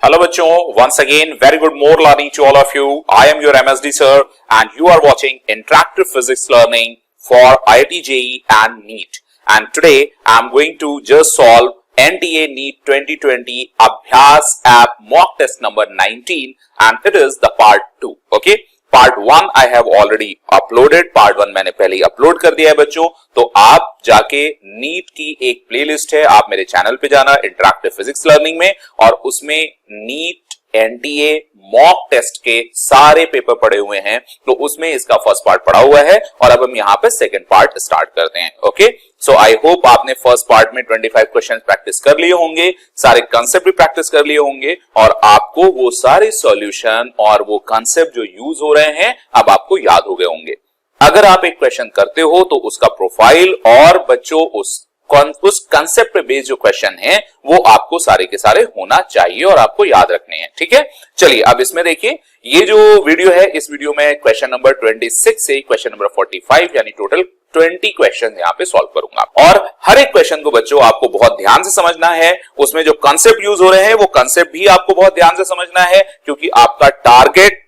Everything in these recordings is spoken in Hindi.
Hello बच्चों, once again very good more learning to all of you. I am your MSD sir and you are watching interactive physics learning for IIT JEE and NEET. And today I am going to just solve NTA NEET 2020 Abhyas app mock test number 19 and it is the part 2. Okay. Part 1 I have already uploaded, part 1 मैंने पहले ही अपलोड कर दिया है बच्चों, तो आप जाके नीट की एक प्लेलिस्ट है, आप मेरे चैनल पे जाना इंटरैक्टिव फिजिक्स लर्निंग में और उसमें नीट एनटीए मॉक टेस्ट के सारे पेपर पड़े हुए हैं, तो उसमें इसका फर्स्ट पार्ट पड़ा हुआ है और अब हम यहाँ पे सेकंड पार्ट स्टार्ट करते हैं. ओके, सो आई होप आपने फर्स्ट पार्ट में 25 क्वेश्चन प्रैक्टिस कर लिए होंगे, सारे कंसेप्ट भी प्रैक्टिस कर लिए होंगे और आपको वो सारे सॉल्यूशन और वो कंसेप्ट जो यूज हो रहे हैं अब आपको याद हो गए होंगे. अगर आप एक क्वेश्चन करते हो तो उसका प्रोफाइल और बच्चों उस कंसेप्ट पे बेस्ड जो क्वेश्चन है वो आपको सारे के सारे होना चाहिए और आपको याद रखने हैं. ठीक है, चलिए अब इसमें देखिए, ये जो वीडियो है इस वीडियो में क्वेश्चन नंबर 26 से क्वेश्चन नंबर 45 यानी टोटल 20 क्वेश्चन यहाँ पे सॉल्व करूंगा और हर एक क्वेश्चन को बच्चों आपको बहुत ध्यान से समझना है. उसमें जो कंसेप्ट यूज हो रहे हैं वो कंसेप्ट भी आपको बहुत ध्यान से समझना है क्योंकि आपका टारगेट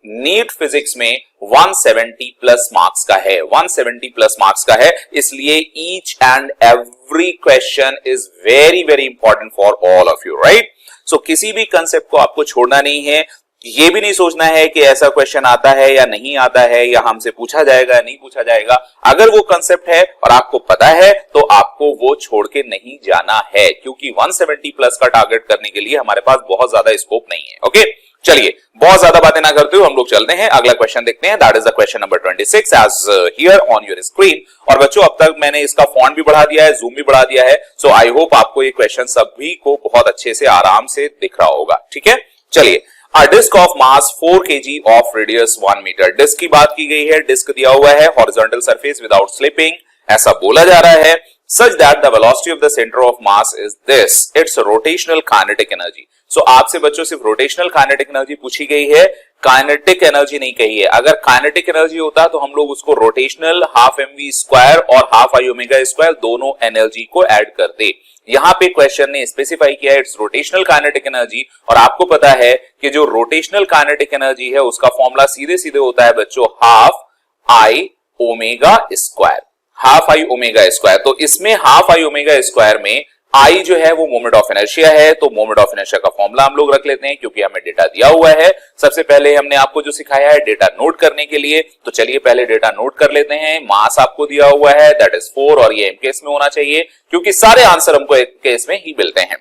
नीट फिजिक्स में 170 प्लस मार्क्स का है, 170 प्लस मार्क्स का है, इसलिए each and every question is very very important for all of you, right. So किसी भी कंसेप्ट को आपको छोड़ना नहीं है. ये भी नहीं सोचना है कि ऐसा क्वेश्चन आता है या नहीं आता है या हमसे पूछा जाएगा या नहीं पूछा जाएगा. अगर वो कंसेप्ट है और आपको पता है तो आपको वो छोड़ के नहीं जाना है क्योंकि 170 प्लस का टारगेट करने के लिए हमारे पास बहुत ज्यादा स्कोप नहीं है. ओके, चलिए बहुत ज्यादा बातें ना करते हुए हम लोग चलते हैं, अगला क्वेश्चन देखते हैं. That is the question number 26 as here on your screen. और बच्चों अब तक मैंने इसका फॉन्ट भी बढ़ा दिया है, जूम भी बढ़ा दिया है, सो आई होप आपको ये क्वेश्चन सभी को बहुत अच्छे से आराम से दिख रहा होगा. ठीक है, चलिए. A disc of mass 4 kg of radius 1 meter. Disc की बात की गई है, डिस्क दिया हुआ है horizontal surface without slipping, ऐसा बोला जा रहा है. Such that the velocity of the center of mass is this, its rotational kinetic energy. So आपसे बच्चों सिर्फ rotational kinetic energy पूछी गई है, काइनेटिक एनर्जी नहीं कही है. अगर काइनेटिक एनर्जी होता तो हम लोग उसको रोटेशनल हाफ mv स्क्वायर और हाफ आई ओमेगा स्क्वायर दोनों एनर्जी को ऐड करते. यहां पे क्वेश्चन ने स्पेसिफाई किया है इट्स रोटेशनल काइनेटिक एनर्जी और आपको पता है कि जो रोटेशनल काइनेटिक एनर्जी है उसका फॉर्मूला सीधे सीधे होता है बच्चों half I omega square, half I omega square. तो इसमें हाफ आई ओमेगा स्क्वायर में आई जो है वो मोमेंट ऑफ इनर्शिया है, तो मोमेंट ऑफ इनर्शिया का फॉर्मूला हम लोग रख लेते हैं क्योंकि हमें डेटा दिया हुआ है. सबसे पहले हमने आपको जो सिखाया है डेटा नोट करने के लिए, तो चलिए पहले डेटा नोट कर लेते हैं. मास आपको दिया हुआ है दैट इज 4 और ये एमकेएस में होना चाहिए क्योंकि सारे आंसर हमको एमकेएस में ही मिलते हैं.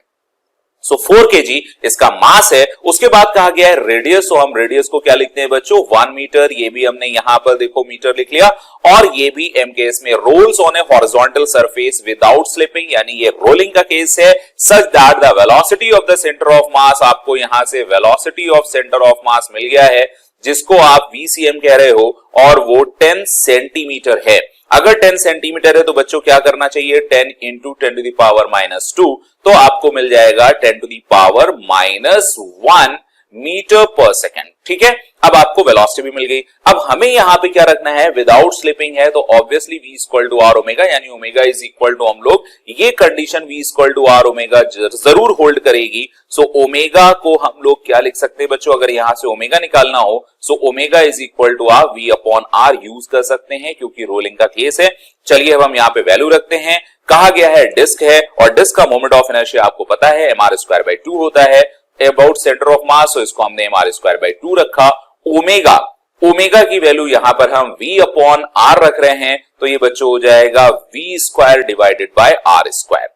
सो 4 kg इसका मास है. उसके बाद कहा गया है रेडियस, तो हम रेडियस को क्या लिखते हैं बच्चों 1 मीटर. ये भी हमने यहां पर देखो मीटर लिख लिया और ये भी एमकेएस में rolls on a horizontal surface without slipping, यानी ये रोलिंग का केस है. Such that the velocity of the centre of mass, आपको यहां से velocity of centre of mass मिल गया है जिसको आप VCM कह रहे हो और वो 10 सेंटीमीटर है. अगर 10 सेंटीमीटर है तो बच्चों क्या करना चाहिए 10 इंटू 10 टू द पावर -2, तो आपको मिल जाएगा 10 to the power -1 metre per second. ठीक है, अब आपको वेलोसिटी भी मिल गई. अब हमें यहां पे क्या रखना है विदाउट स्लिपिंग है, तो obviously v equal to r omega यानी ओमेगा इज इक्वल टू, हम लोग ये condition v equal to r omega जरूर होल्ड करेगी. सो ओमेगा को हम लोग क्या लिख सकते हैं बच्चों, अगर यहां से ओमेगा निकालना हो so omega is equal to r v upon r use कर सकते हैं क्योंकि रोलिंग का केस है. चलिए अब हम यहाँ पे वैल्यू रखते हैं. कहा गया है डिस्क है और डिस्क का मोमेंट ऑफ इनर्शिया आपको पता है mr²/2 होता है अबाउट सेंटर ऑफ मास, तो इसको हमने mr²/2 रखा. ओमेगा, ओमेगा की वैल्यू यहां पर हम v अपॉन आर रख रहे हैं, तो ये बच्चों हो जाएगा v square divided by r square.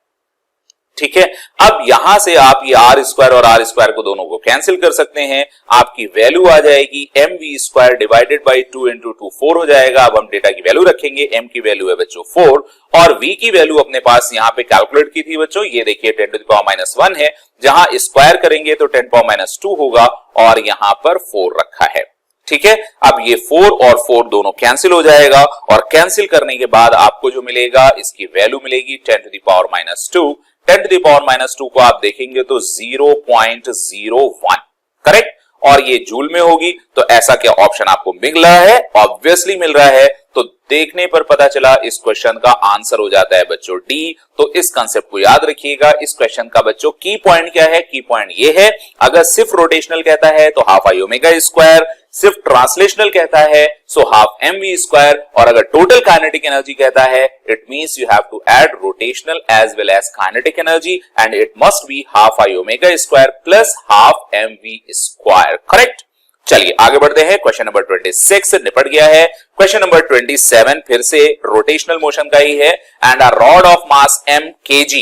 ठीक है, अब यहां से आप ये आर स्क्वायर और आर स्क्वायर को दोनों को कैंसिल कर सकते हैं. आपकी वैल्यू आ जाएगी mv square divided bye 2 into 2 4 हो जाएगा. अब हम डेटा की वैल्यू रखेंगे. m की वैल्यू है बच्चों 4 और v की वैल्यू अपने पास यहां पे कैलकुलेट की थी बच्चों, ये देखिए 10 टू द पावर -1 है, जहां स्क्वायर करेंगे तो 10 पावर -2 होगा और यहां पर 4 रखा है. ठीक है, अब ये 4 और 4 दोनों कैंसिल हो जाएगा और कैंसिल करने के बाद आपको जो मिलेगा इसकी वैल्यू मिलेगी 10 to the power -2. 10 to the power -2 को आप देखेंगे तो 0.01 करेक्ट और ये जूल में होगी, तो ऐसा क्या ऑप्शन आपको मिल रहा है, ऑब्वियसली मिल रहा है. तो देखने पर पता चला इस क्वेश्चन का आंसर हो जाता है बच्चों डी। तो इस कंसेप्ट को याद रखिएगा। इस क्वेश्चन का बच्चों की पॉइंट क्या है? की पॉइंट ये है, अगर सिर्फ रोटेशनल कहता है तो हाफ आई ओमेगा स्क्वायर, सिर्फ ट्रांसलेशनल कहता है so half M we square, और अगर टोटल काइनेटिक एनर्जी कहता है it means you have to add rotational as well as kinetic energy and it must be half I omega square plus half M we square. Correct. चलिए आगे बढ़ते हैं। क्वेश्चन नंबर 26 निपट गया है। क्वेश्चन नंबर 27 फिर से रोटेशनल मोशन का ही है। And a rod of mass m kg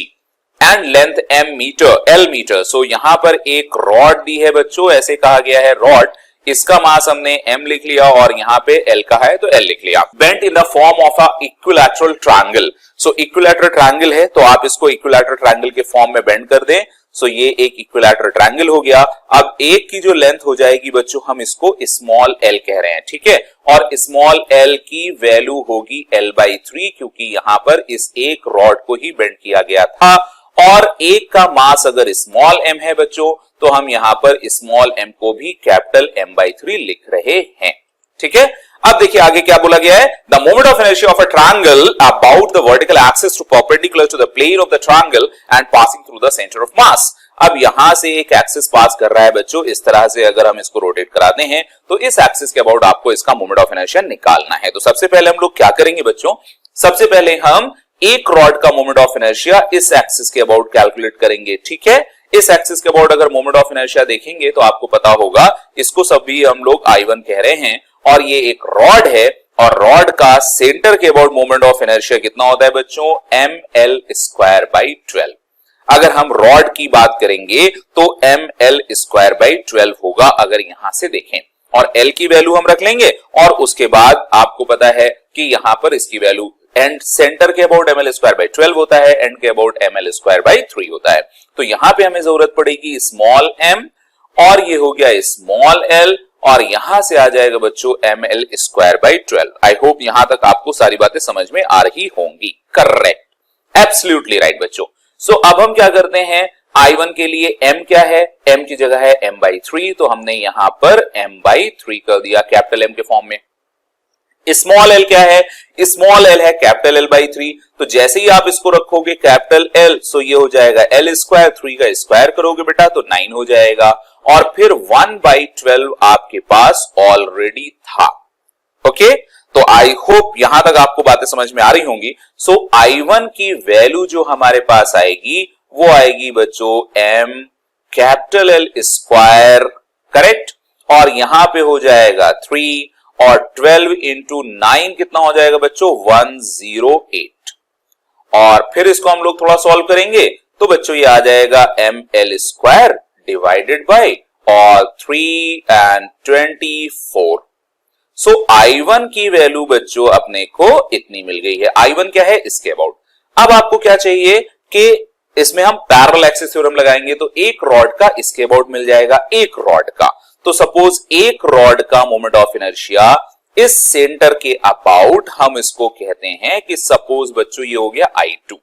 and length m metre l metre. So यहां पर एक रॉड दी है बच्चों, ऐसे कहा गया है रॉड, इसका मास हमने m लिख लिया और यहां पे l कहा है तो l लिख लिया। Bent in the form of a equilateral triangle. So equilateral triangle है तो आप इसको इक्विलैटरल ट्रायंगल के फॉर्म में बेंड कर दें। सो ये एक इक्विलैटरल ट्रायंगल हो गया। अब एक की जो लेंथ हो जाएगी बच्चों हम इसको स्मॉल l कह रहे हैं, ठीक है, और स्मॉल l की वैल्यू होगी l/3 क्योंकि यहां पर इस एक रॉड को ही बेंड किया गया था और एक का मास अगर स्मॉल m है बच्चों तो हम यहां पर स्मॉल m को भी कैपिटल m/3 लिख रहे हैं, ठीक है। अब देखिए आगे क्या बोला गया है। The moment of inertia of a triangle about the vertical axis to perpendicular to the plane of the triangle and passing through the centre of mass. अब यहां से एक एक्सिस पास कर रहा है बच्चों, इस तरह से अगर हम इसको रोटेट कराते हैं तो इस एक्सिस के अबाउट आपको इसका मोमेंट ऑफ इनर्शिया निकालना है। तो सबसे पहले हम लोग क्या करेंगे बच्चों, सबसे पहले हम एक रॉड का मोमेंट ऑफ इनर्शिया इस एक्सिस के अबाउट कैलकुलेट करेंगे, ठीक है। इस एक्सिस के अबाउट अगर मोमेंट ऑफ इनर्शिया देखेंगे तो आपको पता होगा इसको सभी हम लोग I1 कह रहे हैं और ये एक रॉड है और रॉड का सेंटर के अबाउट मोमेंट ऑफ इनर्शिया कितना होता है बच्चों, ml²/12। अगर हम रॉड की बात करेंगे तो ml²/12 होगा अगर यहां से देखें, और l की वैल्यू हम रख लेंगे और उसके बाद आपको पता है कि यहां पर इसकी वैल्यू एंड सेंटर के अबाउट ml²/12 होता है, एंड के अबाउट ml²/3 होता है। तो यहां पे हमें जरूरत पड़ेगी स्मॉल m और ये हो गया स्मॉल l और यहां से आ जाएगा बच्चों ml²/12। आई होप यहां तक आपको सारी बातें समझ में आ रही होंगी। करेक्ट, एब्सोल्युटली राइट बच्चों। सो अब हम क्या करते हैं, I1 के लिए m क्या है, m की जगह है m/3 तो हमने यहां पर m/3 कर दिया कैपिटल M के फॉर्म में। स्मॉल l क्या है, स्मॉल l है कैपिटल L/3। तो जैसे ही आप इसको रखोगे कैपिटल L सो ये हो जाएगा L स्क्वायर, 3 का स्क्वायर करोगे बेटा तो 9 हो जाएगा और फिर 1/12 आपके पास ऑलरेडी था। ओके, तो आई होप यहां तक आपको बातें समझ में आ रही होंगी। सो I1 की वैल्यू जो हमारे पास आएगी वो आएगी बच्चों m capital L square, correct, और यहां पे हो जाएगा 3 और 12 इंटू 9 कितना हो जाएगा बच्चों, 108। और फिर इसको हम लोग थोड़ा सॉल्व करेंगे तो बच्चों ये आ जाएगा ml² डिवाइडेड बाय और 3 एंड 24। सो I1 की वैल्यू बच्चों अपने को इतनी मिल गई है। I1 क्या है, इसके अबाउट। अब आपको क्या चाहिए कि इसमें हम पैरेलल एक्सिस थ्योरम लगाएंगे तो एक रॉड का इसके अबाउट मिल जाएगा, एक रॉड का। तो सपोज एक रॉड का मोमेंट ऑफ इनर्शिया इस सेंटर के अबाउट हम इसको कहते हैं कि सपोज बच्चों ये हो गया I2।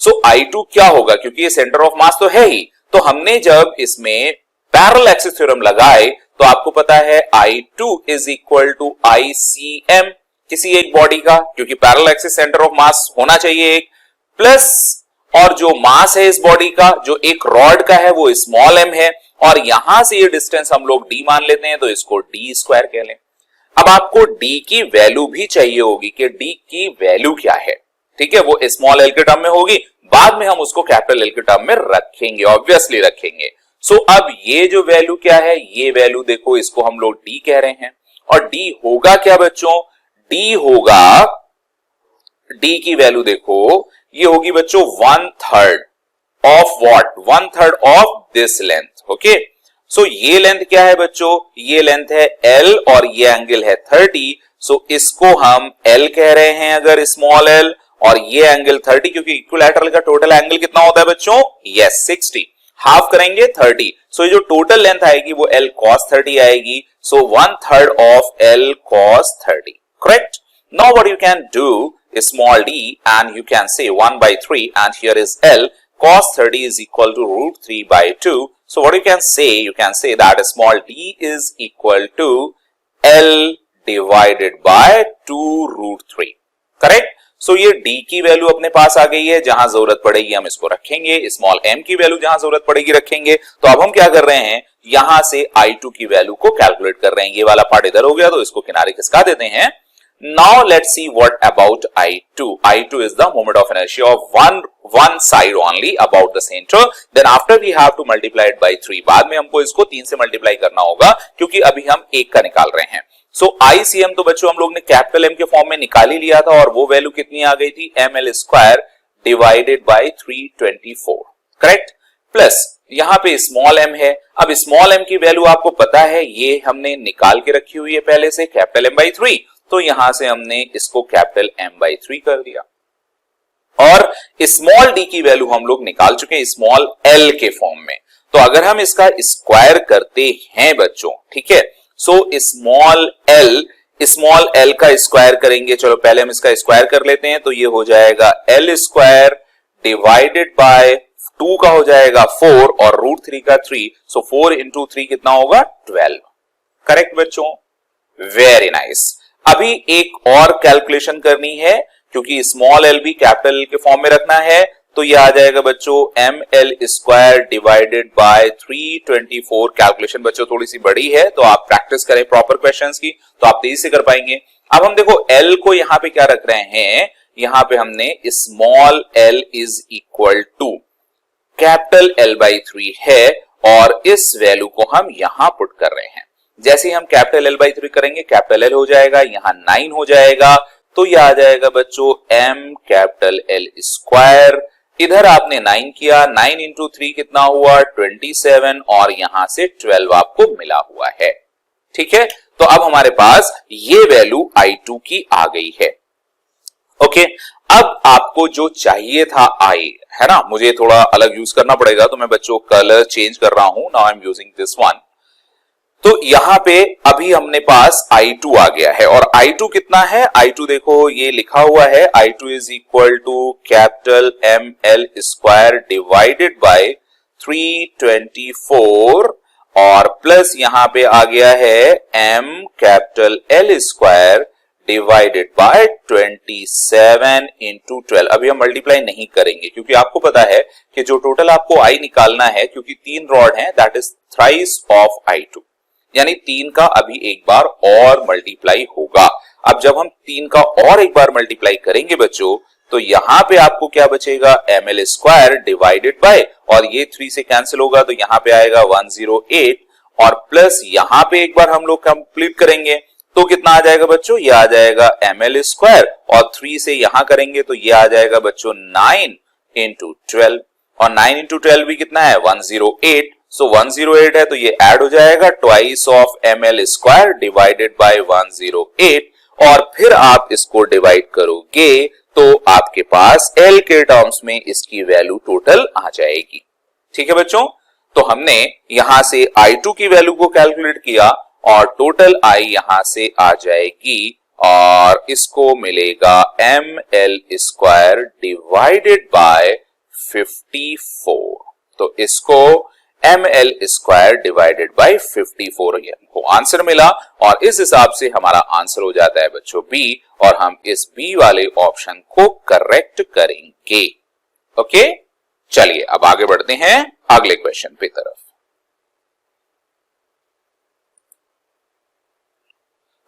सो I2 क्या होगा, क्योंकि ये सेंटर ऑफ मास तो है ही, तो हमने जब इसमें पैरेलल एक्सिस थ्योरम लगाए तो आपको पता है I2 is equal to ICM किसी एक बॉडी का, क्योंकि पैरेलल एक्सिस सेंटर ऑफ मास होना चाहिए एक, प्लस और जो मास है इस बॉडी का जो एक रॉड का है वो स्मॉल m है और यहां से ये डिस्टेंस हम लोग d मान लेते हैं तो इसको d² कह लें। अब आपको d की वैल्यू भी चाहिए होगी कि d की वैल्यू क्या है, ठीक है, वो स्मॉल l के टर्म में होगी, बाद में हम उसको कैपिटल L के टर्म में रखेंगे, ऑब्वियसली रखेंगे। सो अब ये जो वैल्यू क्या है, ये वैल्यू देखो इसको हम लोग d कह रहे हैं और d होगा क्या बच्चों, d होगा, d की वैल्यू देखो ये होगी बच्चों 1/3 of what, 1/3 of this length. Okay, so ये लेंथ क्या है बच्चों, ये लेंथ है L और ये एंगल है 30। सो इसको हम L कह रहे हैं अगर स्मॉल l, और ये एंगल 30 क्योंकि इक्विलैटरल का टोटल एंगल कितना होता है बच्चों, यस 60, हाफ करेंगे 30। सो ये जो टोटल लेंथ आएगी वो L cos 30 आएगी। सो 1/3 of L cos 30, correct. Now what you can do is small d and you can say 1/3 and here is L cos 30 is equal to √3/2. So what you can say that small d is equal to L divided by 2√3। Correct. So ये d की वैल्यू अपने पास आ गई है, जहां जरूरत पड़ेगी हम इसको रखेंगे, स्मॉल m की वैल्यू जहां जरूरत पड़ेगी रखेंगे। तो अब हम क्या कर रहे हैं, यहां से I2 की वैल्यू को कैलकुलेट कर रहे हैं। ये वाला पार्ट इधर हो गया तो इसको किनारे खिसका देते हैं। Now let's see what about I2. I2 is the moment of inertia of one side only about the center. Then after we have to multiply it by 3. बाद में हमको इसको 3 से मल्टीप्लाई करना होगा, क्योंकि अभी हम 1 का निकाल रहे हैं। सो ICM तो बच्चों हम लोग ने कैपिटल M के फॉर्म में निकाल ही लिया था, और वो वैल्यू कितनी आ गई थी, ml square divided by 324। Correct. Plus यहां पे स्मॉल m है। अब स्मॉल m की वैल्यू आपको पता है, ये हमने निकाल के रखी हुई है पहले से, कैपिटल M by 3। तो यहां से हमने इसको कैपिटल M by 3 कर दिया, और स्मॉल d की वैल्यू हम लोग निकाल चुके हैं स्मॉल l के फॉर्म में। तो अगर हम इसका स्क्वायर करते हैं बच्चों, ठीक है, सो स्मॉल l का स्क्वायर करेंगे। चलो पहले हम इसका स्क्वायर कर लेते हैं। तो ये हो जाएगा l स्क्वायर डिवाइडेड बाय 2 का हो जाएगा 4 और √3 का 3। सो 4 इंटू 3 कितना होगा, 12। करेक्ट बच्चों, वेरी नाइस। अभी एक और कैलकुलेशन करनी है, क्योंकि स्मॉल l भी कैपिटल के फॉर्म में रखना है। तो ये आ जाएगा बच्चों ml square divided by 324। Calculation बच्चों थोड़ी सी बड़ी है, तो आप प्रैक्टिस करें प्रॉपर क्वेश्चंस की, तो आप तेजी से कर पाएंगे। अब हम देखो l को यहां पे क्या रख रहे हैं, यहां पे हमने small l is equal to capital L by 3 है, और इस वैल्यू को हम यहां पुट कर रहे हैं। जैसे ही हम कैपिटल L by 3 करेंगे, कैपिटल L हो जाएगा, यहां 9 हो जाएगा। तो यह आ जाएगा बच्चों m कैपिटल L स्क्वायर। इधर आपने 9 किया, 9 इंटू 3 कितना हुआ, 27, और यहां से 12 आपको मिला हुआ है। ठीक है, तो अब हमारे पास ये वैल्यू I2 की आ गई है। ओके, अब आपको जो चाहिए था I, है ना, मुझे थोड़ा अलग यूज करना पड़ेगा, तो मैं बच्चों कलर चेंज कर रहा हूं। Now I am using this one. तो यहां पे अभी हमने पास I2 आ गया है, और I2 कितना है, I2 देखो ये लिखा हुआ है, I2 is equal to capital ML square divided by 324, और प्लस यहां पे आ गया है M capital L square divided by 27 into 12। अभी हम मल्टीप्लाई नहीं करेंगे, क्योंकि आपको पता है कि जो टोटल आपको I निकालना है, क्योंकि 3 रॉड हैं, that is thrice of I2, यानी 3 का अभी एक बार और मल्टीप्लाई होगा। अब जब हम 3 का और एक बार मल्टीप्लाई करेंगे बच्चों, तो यहां पे आपको क्या बचेगा, ml स्क्वायर डिवाइडेड बाय, और ये 3 से कैंसिल होगा, तो यहां पे आएगा 108, और प्लस यहां पे एक बार हम लोग कंप्लीट करेंगे, तो कितना आ जाएगा बच्चों, ये आ जाएगा ml स्क्वायर, और 3 से यहां करेंगे तो ये आ जाएगा बच्चों 9 इंटू 12, और 9 इंटू 12 भी कितना है, 108। सो 108 है, तो ये ऐड हो जाएगा twice of ml square divided bye 108, और फिर आप इसको डिवाइड करोगे तो आपके पास L के टर्म्स में इसकी वैल्यू टोटल आ जाएगी। ठीक है बच्चों, तो हमने यहां से I2 की वैल्यू को कैलकुलेट किया, और टोटल I यहां से आ जाएगी, और इसको मिलेगा ml स्क्वायर डिवाइडेड बाय 54। तो इसको ml स्क्वायर डिवाइडेड बाय 54 हमको आंसर मिला, और इस हिसाब से हमारा आंसर हो जाता है बच्चों B, और हम इस B वाले ऑप्शन को करेक्ट करेंगे। ओके, चलिए अब आगे बढ़ते हैं अगले क्वेश्चन पे तरफ।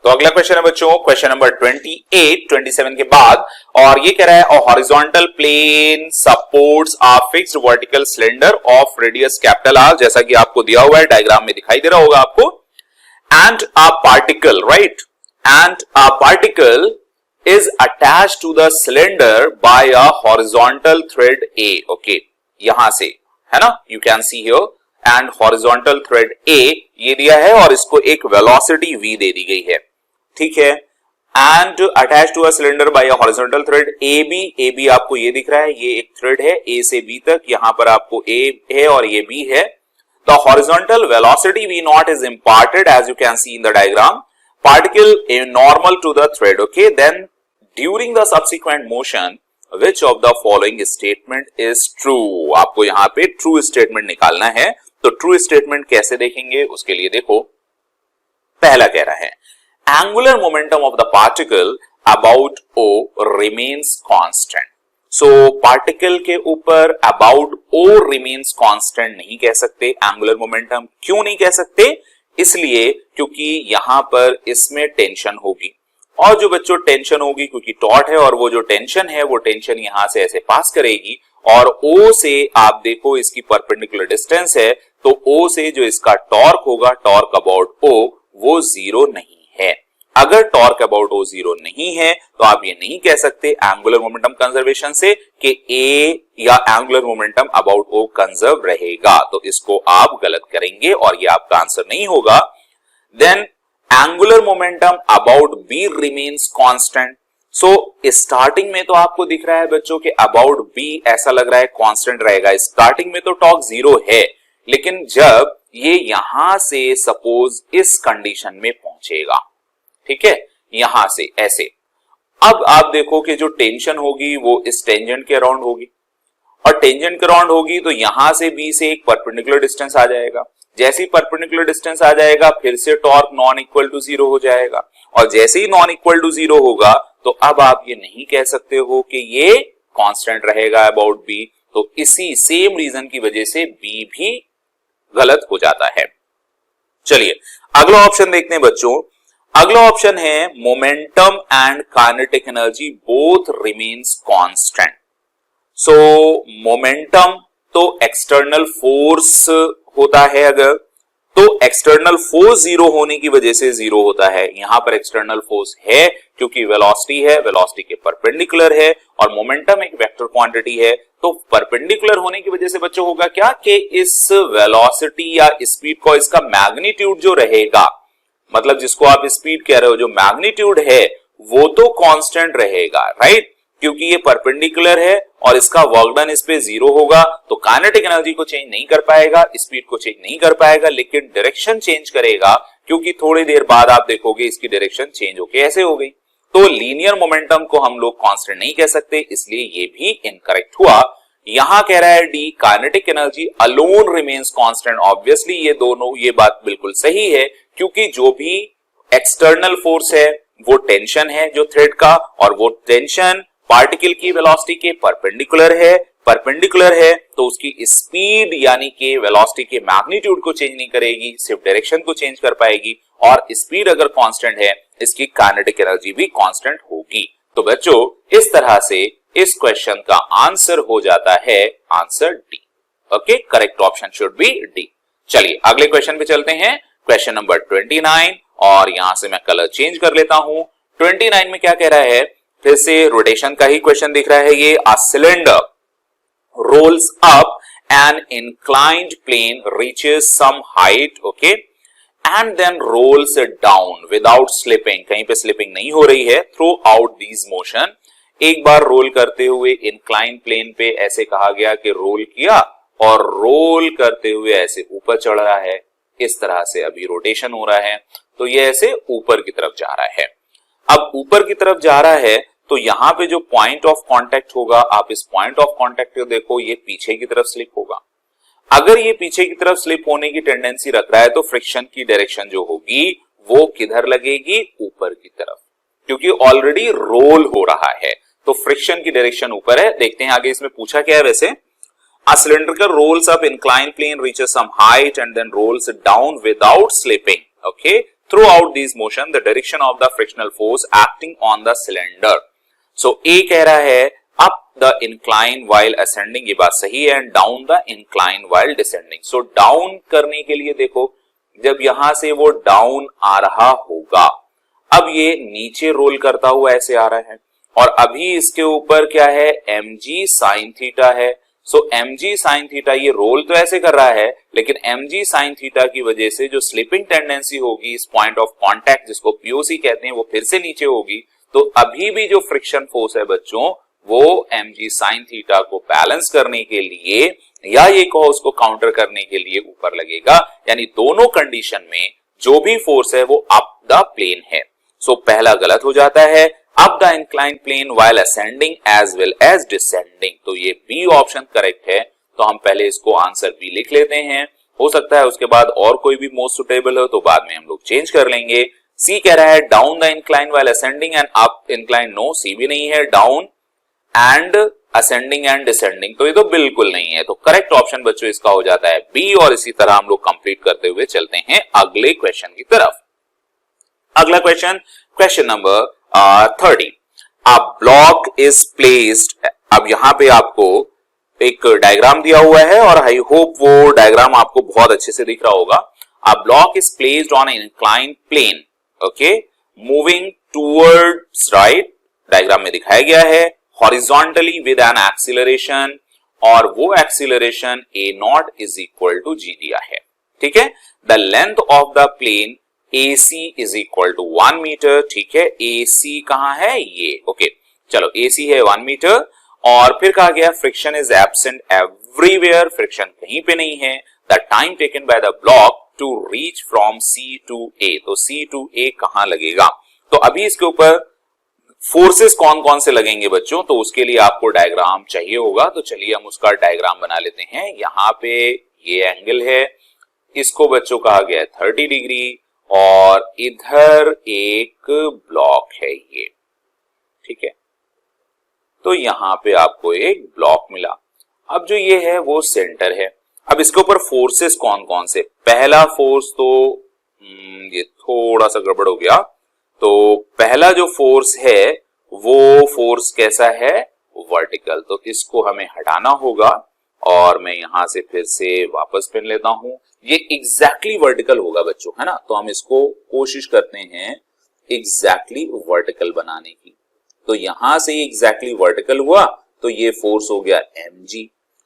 तो अगला क्वेश्चन है बच्चों क्वेश्चन नंबर 27 के बाद, और ये कह रहा है a horizontal plane supports a fixed vertical cylinder of radius capital R, जैसा कि आपको दिया हुआ है, डायग्राम में दिखाई दे रहा होगा आपको, and a particle, right, and a particle is attached to the cylinder by a horizontal thread A। Okay, यहां से है ना, you can see here, and horizontal thread A ये दिया है, और इसको एक वेलोसिटी V दे दी गई है। ठीक है, and attach to a cylinder by a horizontal thread A B आपको ये दिख रहा है, ये एक थ्रेड है A से B तक, यहां पर आपको A है और ये B है। The horizontal velocity V naught is imparted as you can see in the diagram, particle A normal to the thread. Okay, then during the subsequent motion which of the following statement is true. आपको यहां पे ट्रू स्टेटमेंट निकालना है, तो ट्रू स्टेटमेंट कैसे देखेंगे, उसके लिए देखो, पहला कह रहा है angular momentum of the particle about O remains constant. So particle के ऊपर अबाउट ओ रिमेन्स कांस्टेंट नहीं कह सकते, एंगुलर मोमेंटम क्यों नहीं कह सकते? इसलिए क्योंकि यहां पर इसमें टेंशन होगी, और जो बच्चों टेंशन होगी क्योंकि टॉर्क है, और वो जो टेंशन है वो टेंशन यहां से ऐसे पास करेगी, और O से आप देखो इसकी परपेंडिकुलर डिस्टेंस है, तो O से जो इसका टॉर्क होगा, टॉर्क अबाउट O, वो जीरो नहीं है। अगर टॉर्क अबाउट O जीरो नहीं है तो आप ये नहीं कह सकते एंगुलर मोमेंटम कंजर्वेशन से कि A या angular momentum about O conserve रहेगा, तो इसको आप गलत करेंगे और ये आपका आंसर नहीं होगा। Then angular momentum about B remains constant. So starting में तो आपको दिख रहा है बच्चों के अबाउट B ऐसा लग रहा है कांस्टेंट रहेगा, स्टार्टिंग में तो टॉर्क जीरो है, लेकिन जब ये यहां से सपोज इस कंडीशन में पहुंचेगा, ठीक है, यहां से ऐसे, अब आप देखो कि जो टेंशन होगी वो इस टेंजेंट के अराउंड होगी, और टेंजेंट के अराउंड होगी तो यहां से B से एक परपेंडिकुलर डिस्टेंस आ जाएगा। जैसे ही परपेंडिकुलर डिस्टेंस आ जाएगा फिर से torque non equal to zero हो जाएगा, और जैसे ही नॉन इक्वल टू जीरो होगा तो अब आप ये नहीं कह सकते हो कि ये कांस्टेंट रहेगा अबाउट B, तो इसी सेम रीजन की वजह से B भी गलत हो जाता है। चलिए अगला ऑप्शन देखते हैं बच्चों। अगला ऑप्शन है momentum and kinetic energy both remains constant. So momentum तो एक्सटर्नल फोर्स होता है, अगर तो एक्सटर्नल फोर्स जीरो होने की वजह से जीरो होता है। यहां पर एक्सटर्नल फोर्स है क्योंकि वेलोसिटी है, वेलोसिटी के परपेंडिकुलर है, और मोमेंटम एक वेक्टर क्वांटिटी है, तो परपेंडिकुलर होने की वजह से बच्चों होगा क्या कि इस वेलोसिटी या स्पीड को, इसका मैग्नीट्यूड जो रहेगा, मतलब जिसको आप स्पीड कह रहे हो, जो मैग्नीट्यूड है वो तो कांस्टेंट रहेगा, राइट, क्योंकि ये परपेंडिकुलर है और इसका वर्क डन इस पे जीरो होगा, तो काइनेटिक एनर्जी को चेंज नहीं कर पाएगा, स्पीड को चेंज नहीं कर पाएगा, लेकिन डायरेक्शन चेंज करेगा, क्योंकि थोड़ी देर बाद आप देखोगे इसकी डायरेक्शन चेंज होके ऐसे हो गई। तो लीनियर मोमेंटम को हम लोग कांस्टेंट नहीं कह सकते, इसलिए ये भी इनकरेक्ट हुआ। यहां कह रहा है D kinetic energy alone remains constant. Obviously ये दोनों, ये बात बिल्कुल सही है, क्योंकि जो भी एक्सटर्नल फोर्स है वो टेंशन है जो थ्रेड का, और वो टेंशन पार्टिकल की वेलोसिटी के परपेंडिकुलर है, तो उसकी स्पीड यानी कि वेलोसिटी के मैग्नीट्यूड को चेंज नहीं करेगी, सिर्फ डायरेक्शन को चेंज कर पाएगी, और स्पीड अगर कांस्टेंट है इसकी काइनेटिक एनर्जी भी कांस्टेंट होगी। तो बच्चों इस तरह से इस क्वेश्चन का आंसर हो जाता है answer D. Okay, correct option should be D. चलिए अगले क्वेश्चन पे चलते हैं, क्वेश्चन नंबर 29, और यहां से मैं कलर चेंज कर लेता हूं। 29 में क्या कह रहा है, फिर से रोटेशन का ही क्वेश्चन दिख रहा है ये। A cylinder rolls up an inclined plane reaches some height, okay, and then rolls down without slipping, कहीं पे स्लिपिंग नहीं हो रही है, थ्रू आउट दीज मोशन। एक बार रोल करते हुए इंक्लाइंड प्लेन पे ऐसे कहा गया कि रोल किया, और रोल करते हुए ऐसे ऊपर चढ़ रहा है, इस तरह से अभी रोटेशन हो रहा है, तो ये ऐसे ऊपर की तरफ जा रहा है। अब ऊपर की तरफ जा रहा है तो यहां पे जो पॉइंट ऑफ कांटेक्ट होगा, आप इस पॉइंट ऑफ कांटेक्ट को देखो, ये पीछे की तरफ स्लिप होगा। अगर ये पीछे की तरफ स्लिप होने की टेंडेंसी रख रहा है तो फ्रिक्शन की डायरेक्शन जो होगी वो किधर लगेगी, ऊपर की तरफ, क्योंकि ऑलरेडी रोल हो रहा है, तो फ्रिक्शन की डायरेक्शन ऊपर है। देखते हैं आगे इसमें पूछा क्या है वैसे। A cylindrical rolls up inclined plane reaches some height and then rolls down without slipping. Okay, throughout these motion, the direction of the frictional force acting on the cylinder. So A कह रहा है up the incline while ascending, ये बात सही है, and down the incline while descending. So down करने के लिए देखो, जब यहां से वो down आ रहा होगा, अब ये नीचे रोल करता हुआ ऐसे आ रहा है, और अभी इसके ऊपर क्या है, mg sin थीटा है। सो mg sin थीटा, ये रोल तो ऐसे कर रहा है, लेकिन mg sin थीटा की वजह से जो स्लिपिंग टेंडेंसी होगी इस पॉइंट ऑफ कांटेक्ट, जिसको POC कहते हैं, वो फिर से नीचे होगी। तो अभी भी जो फ्रिक्शन फोर्स है बच्चों, वो mg sin थीटा को बैलेंस करने के लिए, या ये कहो उसको काउंटर करने के लिए ऊपर लगेगा। यानी दोनों कंडीशन में जो भी फोर्स है वो अप द प्लेन है। सो पहला गलत हो जाता है, up the inclined plane while ascending as well as descending, तो ये बी ऑप्शन करेक्ट है। तो हम पहले इसको आंसर बी लिख लेते हैं, हो सकता है उसके बाद और कोई भी मोस्ट सुटेबल हो तो बाद में हम लोग चेंज कर लेंगे। सी कह रहा है down the incline while ascending and up incline, no C भी नहीं है, down and ascending and descending, तो ये तो बिल्कुल नहीं है। तो करेक्ट ऑप्शन बच्चों इसका हो जाता है बी, और इसी तरह हम लोग कंप्लीट करते हुए चलते हैं अगले क्वेश्चन की तरफ। अगला question, question number 30, a block is placed. अब यहां पे आपको एक डायग्राम दिया हुआ है और आई होप वो डायग्राम आपको बहुत अच्छे से दिख रहा होगा। A block is placed on an inclined plane, okay, moving towards right, diagram में दिखाया गया है, हॉरिजॉन्टली विद एन एक्सीलरेशन, और वो acceleration a naught is equal to g दिया है, ठीक है। The length of the plane AC is equal to 1 metre, ठीक है। AC कहां है ये, ओके, चलो AC है 1 मीटर, और फिर कहा गया friction is absent everywhere, friction कहीं पे नहीं है। The time taken by the block to reach from C to A, तो C टू A कहां लगेगा, तो अभी इसके ऊपर फोर्सेस कौन कौन से लगेंगे बच्चों, तो उसके लिए आपको डायग्राम चाहिए होगा। तो चलिए हम उसका डायग्राम बना लेते हैं। यहाँ पे ये एंगल है, इसको बच्चों कहा गया है 30 डिग्री, और इधर एक ब्लॉक है ये, ठीक है। तो यहां पे आपको एक ब्लॉक मिला। अब जो ये है वो सेंटर है। अब इसके ऊपर फोर्सेस कौन कौन से, पहला फोर्स तो ये थोड़ा सा गड़बड़ हो गया, तो पहला जो फोर्स है वो फोर्स कैसा है, वर्टिकल, तो इसको हमें हटाना होगा, और मैं यहां से फिर से वापस पेन लेता हूं। ये एग्जैक्टली वर्टिकल होगा बच्चों, है ना, तो हम इसको कोशिश करते हैं एग्जैक्टली वर्टिकल बनाने की। तो यहां से एग्जैक्टली वर्टिकल हुआ, तो ये फोर्स हो गया mg,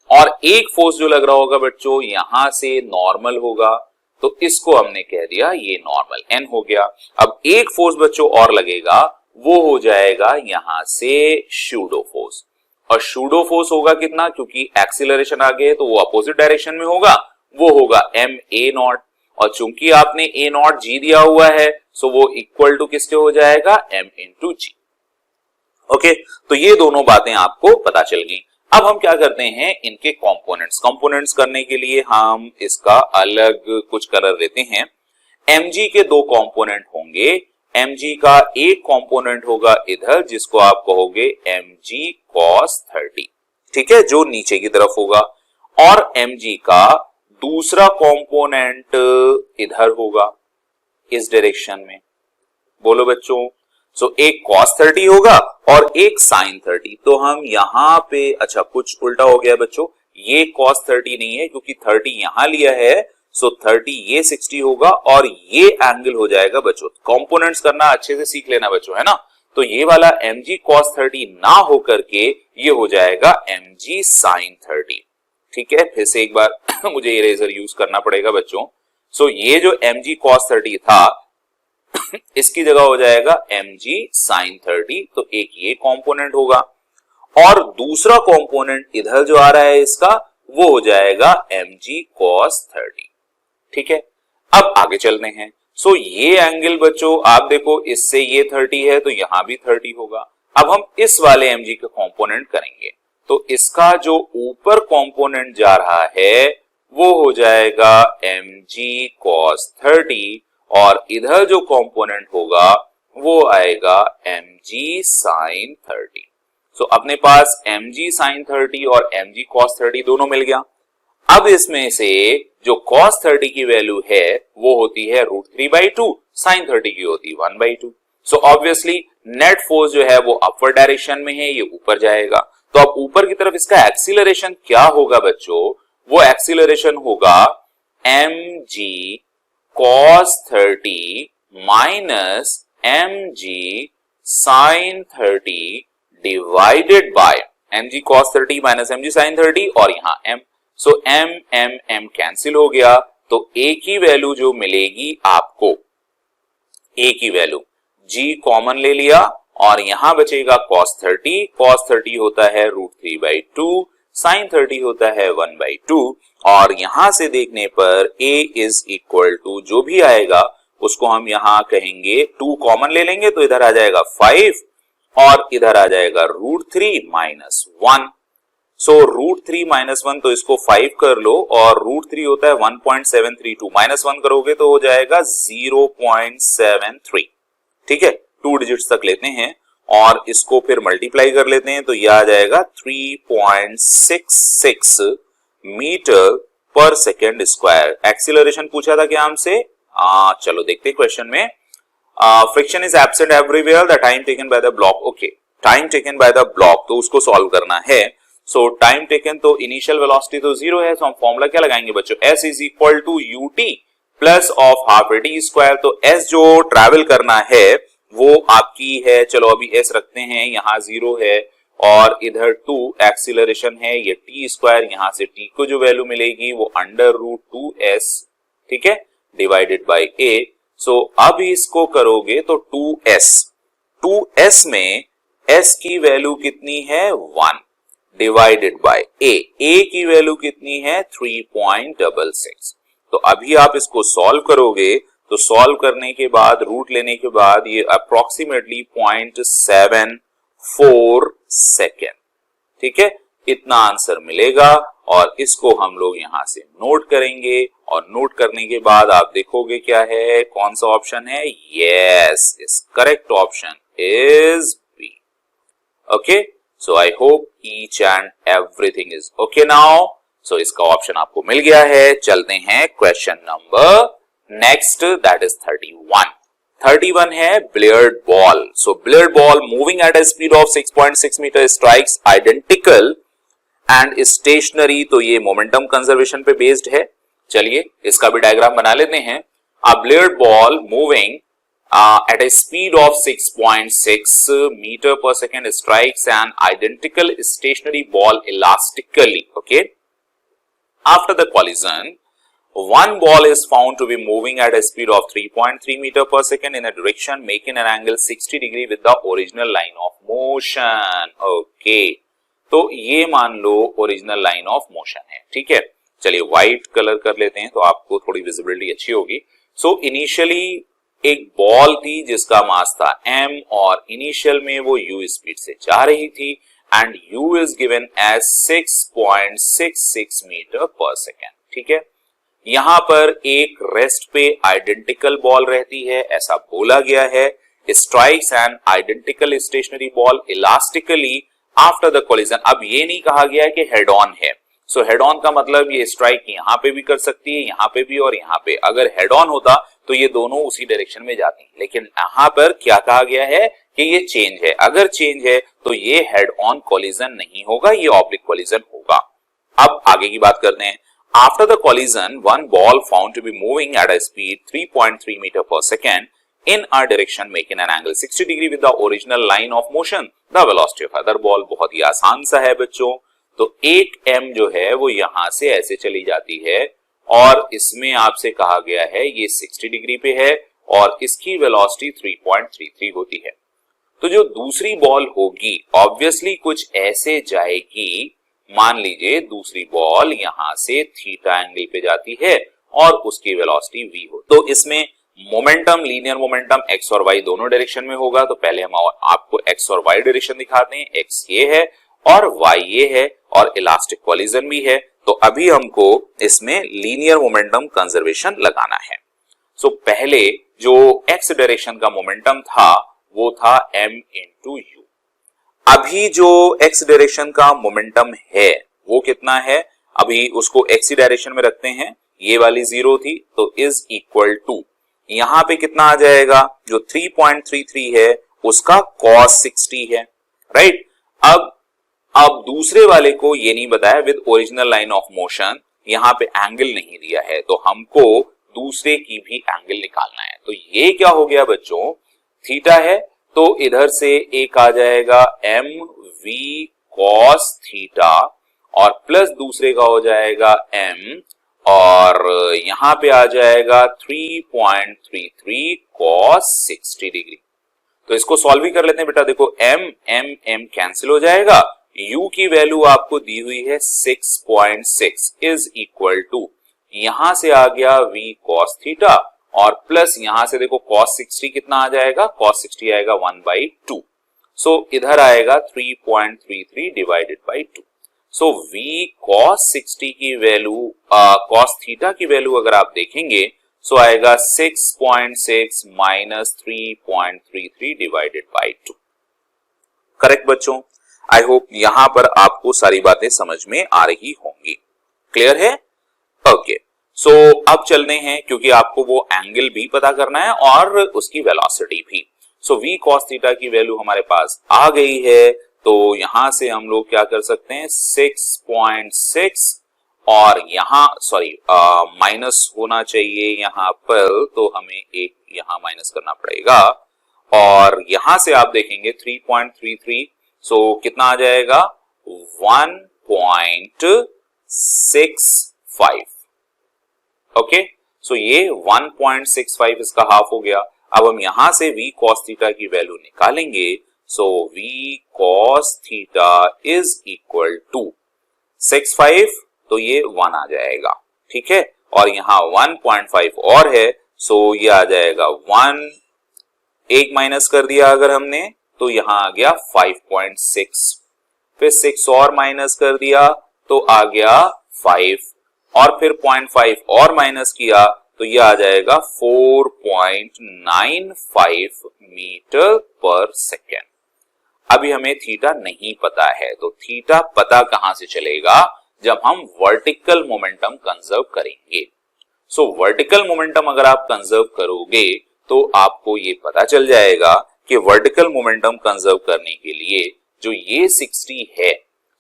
और एक फोर्स जो लग रहा होगा बच्चों यहां से नॉर्मल होगा, तो इसको हमने कह दिया ये नॉर्मल n हो गया। अब एक फोर्स बच्चों और लगेगा, वो हो जाएगा यहां से शूडो फोर्स, और शूडो फोर्स होगा कितना, क्योंकि एक्सीलरेशन आगे है तो वो अपोजिट डायरेक्शन में होगा, वो होगा m a नॉट, और चूंकि आपने a नॉट g दिया हुआ है, सो वो इक्वल टू किसके हो जाएगा, m इंटू g, ओके। तो ये दोनों बातें आपको पता चल गई। अब हम क्या करते हैं, इनके कंपोनेंट्स करने के लिए हम इसका अलग कुछ कलर देते हैं। mg के दो कंपोनेंट होंगे, mg का एक कंपोनेंट होगा इधर जिसको आप कहोगे mg cos 30, ठीक है, जो नीचे की तरफ होगा, और mg का दूसरा कंपोनेंट इधर होगा इस डायरेक्शन में, बोलो बच्चों। सो एक cos 30 होगा और एक sin 30, तो हम यहां पे, अच्छा कुछ उल्टा हो गया बच्चों, ये cos 30 नहीं है क्योंकि 30 यहां लिया है, सो 30 ये 60 होगा, और ये एंगल हो जाएगा बच्चों। कंपोनेंट्स करना अच्छे से सीख लेना बच्चों, है ना। तो ये वाला mg cos 30 ना होकर के ये हो जाएगा mg sin 30, ठीक है। फिर से एक बार मुझे इरेजर यूज करना पड़ेगा बच्चों। सो ये जो mg cos 30 था इसकी जगह हो जाएगा mg sin 30, तो एक ये कंपोनेंट होगा, और दूसरा कंपोनेंट इधर जो आ रहा है इसका, वो हो जाएगा mg cos 30, ठीक है। अब आगे चलते हैं। सो ये एंगल बच्चों आप देखो, इससे ये 30 है तो यहां भी 30 होगा। अब हम इस वाले mg का कंपोनेंट करेंगे, तो इसका जो ऊपर कंपोनेंट जा रहा है वो हो जाएगा mg cos 30, और इधर जो कंपोनेंट होगा वो आएगा mg sin 30। सो अपने पास mg sin 30 और mg cos 30 दोनों मिल गया। अब इसमें से जो cos 30 की वैल्यू है वो होती है √3/2, sin 30 की होती है 1/2। सो ऑब्वियसली नेट फोर्स जो है वो अपवर्ड डायरेक्शन में है, ये ऊपर जाएगा, तो अब ऊपर की तरफ इसका एक्सीलरेशन क्या होगा बच्चों, वो एक्सीलरेशन होगा mg cos 30 minus mg sin 30 divided by mg cos 30 minus mg sin 30, और यहां m, सो m कैंसिल हो गया, तो a की वैल्यू जो मिलेगी आपको, a की वैल्यू g कॉमन ले लिया, और यहां बचेगा cos 30 होता है √3/2, sin 30 होता है 1/2, और यहां से देखने पर a इज इक्वल टू जो भी आएगा उसको हम यहां कहेंगे 2 कॉमन ले लेंगे, तो इधर आ जाएगा 5 और इधर आ जाएगा √3 - 1। सो √3 -1 तो इसको 5 कर लो और √3 होता है 1.732, -1 करोगे तो हो जाएगा 0.73। ठीक है, 2 डिजिट्स तक लेते हैं और इसको फिर मल्टीप्लाई कर लेते हैं तो यह आ जाएगा 3.66 metre per second square. Acceleration पूछा था क्या हमसे? चलो देखते हैं क्वेश्चन में। Friction is absent everywhere, the time taken by the block. Okay, time taken by the block, तो उसको सॉल्व करना है। सो टाइम टेकन तो इनिशियल वेलोसिटी तो 0 है, तो हम फॉर्मूला क्या लगाएंगे बच्चों? S is equal to ut plus of half t square. तो S जो ट्रैवल करना है वो आपकी है, चलो अभी S रखते हैं, यहाँ 0 है और इधर 2 एक्सीलरेशन है, ये टी स्क्वायर, यहां से t को जो वैल्यू मिलेगी वो √2s, ठीक है, डिवाइडेड बाय a। सो अब इसको करोगे तो 2s में s की वैल्यू कितनी है? 1 डिवाइडेड बाय a की वैल्यू कितनी है? 3.66। तो अभी आप इसको सॉल्व करोगे तो सॉल्व करने के बाद रूट लेने के बाद ये अप्रोक्सीमेटली 0.74 सेकेंड, ठीक है, इतना आंसर मिलेगा और इसको हम लोग यहां से नोट करेंगे और नोट करने के बाद आप देखोगे क्या है, कौन सा ऑप्शन है? यस, इस correct option is B. Okay, so I hope each and everything is okay now. So इसका ऑप्शन आपको मिल गया है। चलते हैं question number next, that is 31 है billiard ball. So billiard ball moving at a speed of 6.6 metre strikes identical and stationary. तो ये मोमेंटम कंजर्वेशन पे बेस्ड है। चलिए इसका भी डायग्राम बना लेते हैं। A billiard ball moving at a speed of 6.6 meter per second strikes an identical stationary ball elastically. Okay, after the collision, one ball is found to be moving at a speed of 3.3 meter per second in a direction making an angle 60 degree with the original line of motion. Okay, तो ये मान लो ओरिजिनल लाइन ऑफ मोशन है। ठीक है, चलिए व्हाइट कलर कर लेते हैं तो आपको थोड़ी विजिबिलिटी अच्छी होगी। सो इनिशियली एक बॉल थी जिसका मास था m और इनिशियल में वो u स्पीड से जा रही थी and u is given as 6.66 metre per second. ठीक है, यहां पर एक रेस्ट पे आइडेंटिकल बॉल रहती है, ऐसा बोला गया है। Strikes and identical stationary ball elastically after the collision. अब ये नहीं कहा गया है कि हेड ऑन है। सो हेड ऑन का मतलब ये स्ट्राइक यहाँ पे भी कर सकती है, यहाँ पे भी और यहाँ पे। अगर हेड ऑन होता तो ये दोनों उसी डायरेक्शन में जाती, लेकिन यहाँ पर क्या कहा गया है कि ये चेंज है। अगर चेंज है तो ये हेड ऑन कोलिजन नहीं होगा, ये ऑब्लिक कोलिजन होगा। अब आगे की बात करते हैं। After the collision one ball found to be moving at a speed 3.3 metre per second in a direction making an angle 60 degree with the original line of motion, the velocity of other ball। बहुत ही आसान सा है बच्चों। तो एक m जो है वो यहां से ऐसे चली जाती है और इसमें आपसे कहा गया है ये 60 डिग्री पे है और इसकी वेलोसिटी 3.33 होती है। तो जो दूसरी बॉल होगी ऑब्वियसली कुछ ऐसे जाएगी, मान लीजिए दूसरी बॉल यहां से थीटा एंगल पे जाती है और उसकी वेलोसिटी v हो। तो इसमें मोमेंटम, लीनियर मोमेंटम x और y दोनों डायरेक्शन में होगा। तो पहले हम आपको x और y डायरेक्शन दिखाते हैं। x ये है और y ये है और इलास्टिक कोलिजन भी है। तो अभी हमको इसमें लीनियर मोमेंटम कंजर्वेशन लगाना है। सो पहले जो x डायरेक्शन का मोमेंटम था वो था m इंटू u। अभी जो x डायरेक्शन का मोमेंटम है वो कितना है? अभी उसको x डायरेक्शन में रखते हैं, ये वाली 0 थी तो इज इक्वल टू यहां पे कितना आ जाएगा? जो 3.33 है उसका cos 60 है, राइट। अब दूसरे वाले को ये नहीं बताया with original line of motion, यहां पे एंगल नहीं दिया है, तो हमको दूसरे की भी एंगल निकालना है। तो ये क्या हो गया बच्चों? थीटा है तो इधर से एक आ जाएगा m v cos थीटा और प्लस दूसरे का हो जाएगा m और यहां पे आ जाएगा 3.33 cos 60 डिग्री। तो इसको सॉल्व ही कर लेते हैं बेटा। देखो m m m कैंसिल हो जाएगा, u की वैल्यू आपको दी हुई है 6.6 इज इक्वल टू यहां से आ गया v cos थीटा और प्लस यहां से देखो cos 60 कितना आ जाएगा? cos 60 आएगा 1/2। सो इधर आएगा 3.33 divided by 2। So v cos 60 की वैल्यू cos थीटा की वैल्यू अगर आप देखेंगे सो आएगा 6.6 माइनस 3.33 डिवाइडेड बाई 2। करेक्ट बच्चों, आई होप यहां पर आपको सारी बातें समझ में आ रही होंगी। क्लियर है? ओके, सो अब चलने हैं क्योंकि आपको वो एंगल भी पता करना है और उसकी वेलोसिटी भी। सो v cos थीटा की वैल्यू हमारे पास आ गई है, तो यहां से हम लोग क्या कर सकते हैं 6.6 और यहां सॉरी माइनस होना चाहिए यहां पर, तो हमें एक यहां माइनस करना पड़ेगा और यहां से आप देखेंगे 3.33, सो कितना आ जाएगा 1.65। ओके, सो ये 1.65 इसका हाफ हो गया। अब हम यहां से v cos थीटा की वैल्यू निकालेंगे, so v cos theta is equal to 65, तो ये 1 आ जाएगा, ठीक है, और यहां 1.5 और है, सो ये आ जाएगा 1, एक माइनस कर दिया अगर हमने तो यहां आ गया 5.6, फिर 6 और माइनस कर दिया तो आ गया 5 और फिर 0.5 और माइनस किया तो यह आ जाएगा 4.95 मीटर पर सेकेंड। अभी हमें थीटा नहीं पता है, तो थीटा पता कहां से चलेगा जब हम वर्टिकल मोमेंटम कंजर्व करेंगे। सो वर्टिकल मोमेंटम अगर आप कंजर्व करोगे तो आपको ये पता चल जाएगा कि वर्टिकल मोमेंटम कंजर्व करने के लिए जो ये 60 है,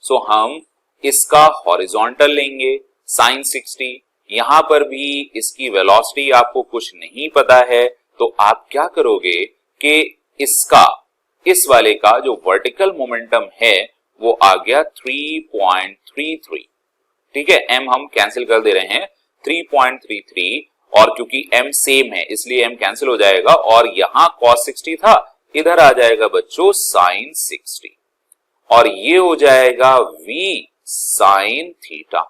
सो हम इसका हॉरिजॉन्टल लेंगे sin 60। यहां पर भी इसकी वेलोसिटी आपको कुछ नहीं पता है, तो आप क्या करोगे कि इसका इस वाले का जो वर्टिकल मोमेंटम है वो आ गया 3.33, ठीक है, m हम कैंसिल कर दे रहे हैं 3.33 और क्योंकि m सेम है इसलिए m कैंसिल हो जाएगा और यहां cos 60 था, इधर आ जाएगा बच्चों sin 60 और ये हो जाएगा v sin थीटा।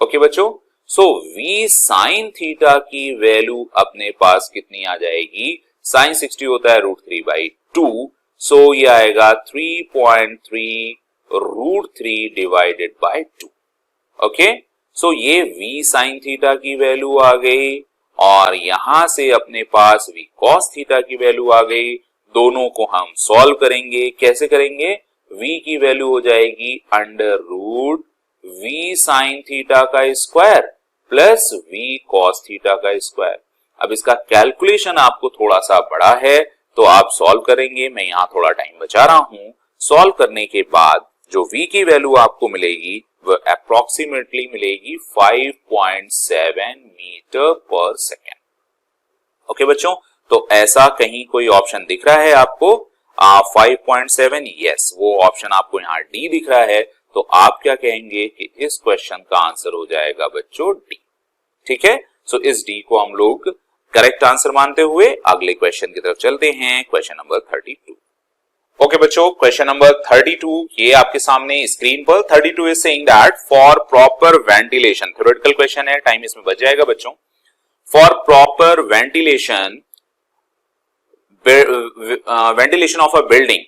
ओके बच्चों, सो v sin थीटा की वैल्यू अपने पास कितनी आ जाएगी, sin 60 होता है √3/2, सो ये आएगा 3.3 √3 डिवाइडेड बाय 2। ओके, सो ये v sin थीटा की वैल्यू आ गई और यहां से अपने पास v cos थीटा की वैल्यू आ गई। दोनों को हम सॉल्व करेंगे, कैसे करेंगे, v की वैल्यू हो जाएगी under root v sin theta का square plus v cos theta का स्क्वायर। अब इसका कैलकुलेशन आपको थोड़ा सा बड़ा है तो आप सॉल्व करेंगे, मैं यहां थोड़ा टाइम बचा रहा हूं। सॉल्व करने के बाद जो v की वैल्यू आपको मिलेगी वो अप्रोक्सीमेटली मिलेगी 5.7 मीटर पर सेकेंड। ओके बच्चों, तो ऐसा कहीं कोई ऑप्शन दिख रहा है आपको 5.7? यस, वो ऑप्शन आपको यहाँ डी दिख रहा है, तो आप क्या कहेंगे कि इस क्वेश्चन का आंसर हो जाएगा बच्चों डी। ठीक है, सो इस डी को हम लोग करेक्ट आंसर मानते हुए अगले क्वेश्चन की तरफ चलते हैं, क्वेश्चन नंबर 32। ओके बच्चों, क्वेश्चन नंबर 32 ये आपके सामने स्क्रीन पर 32 is saying that for proper ventilation, theoretical question है, टाइम इसमें बच जाएगा बच्चों। For proper ventilation ventilation of a building,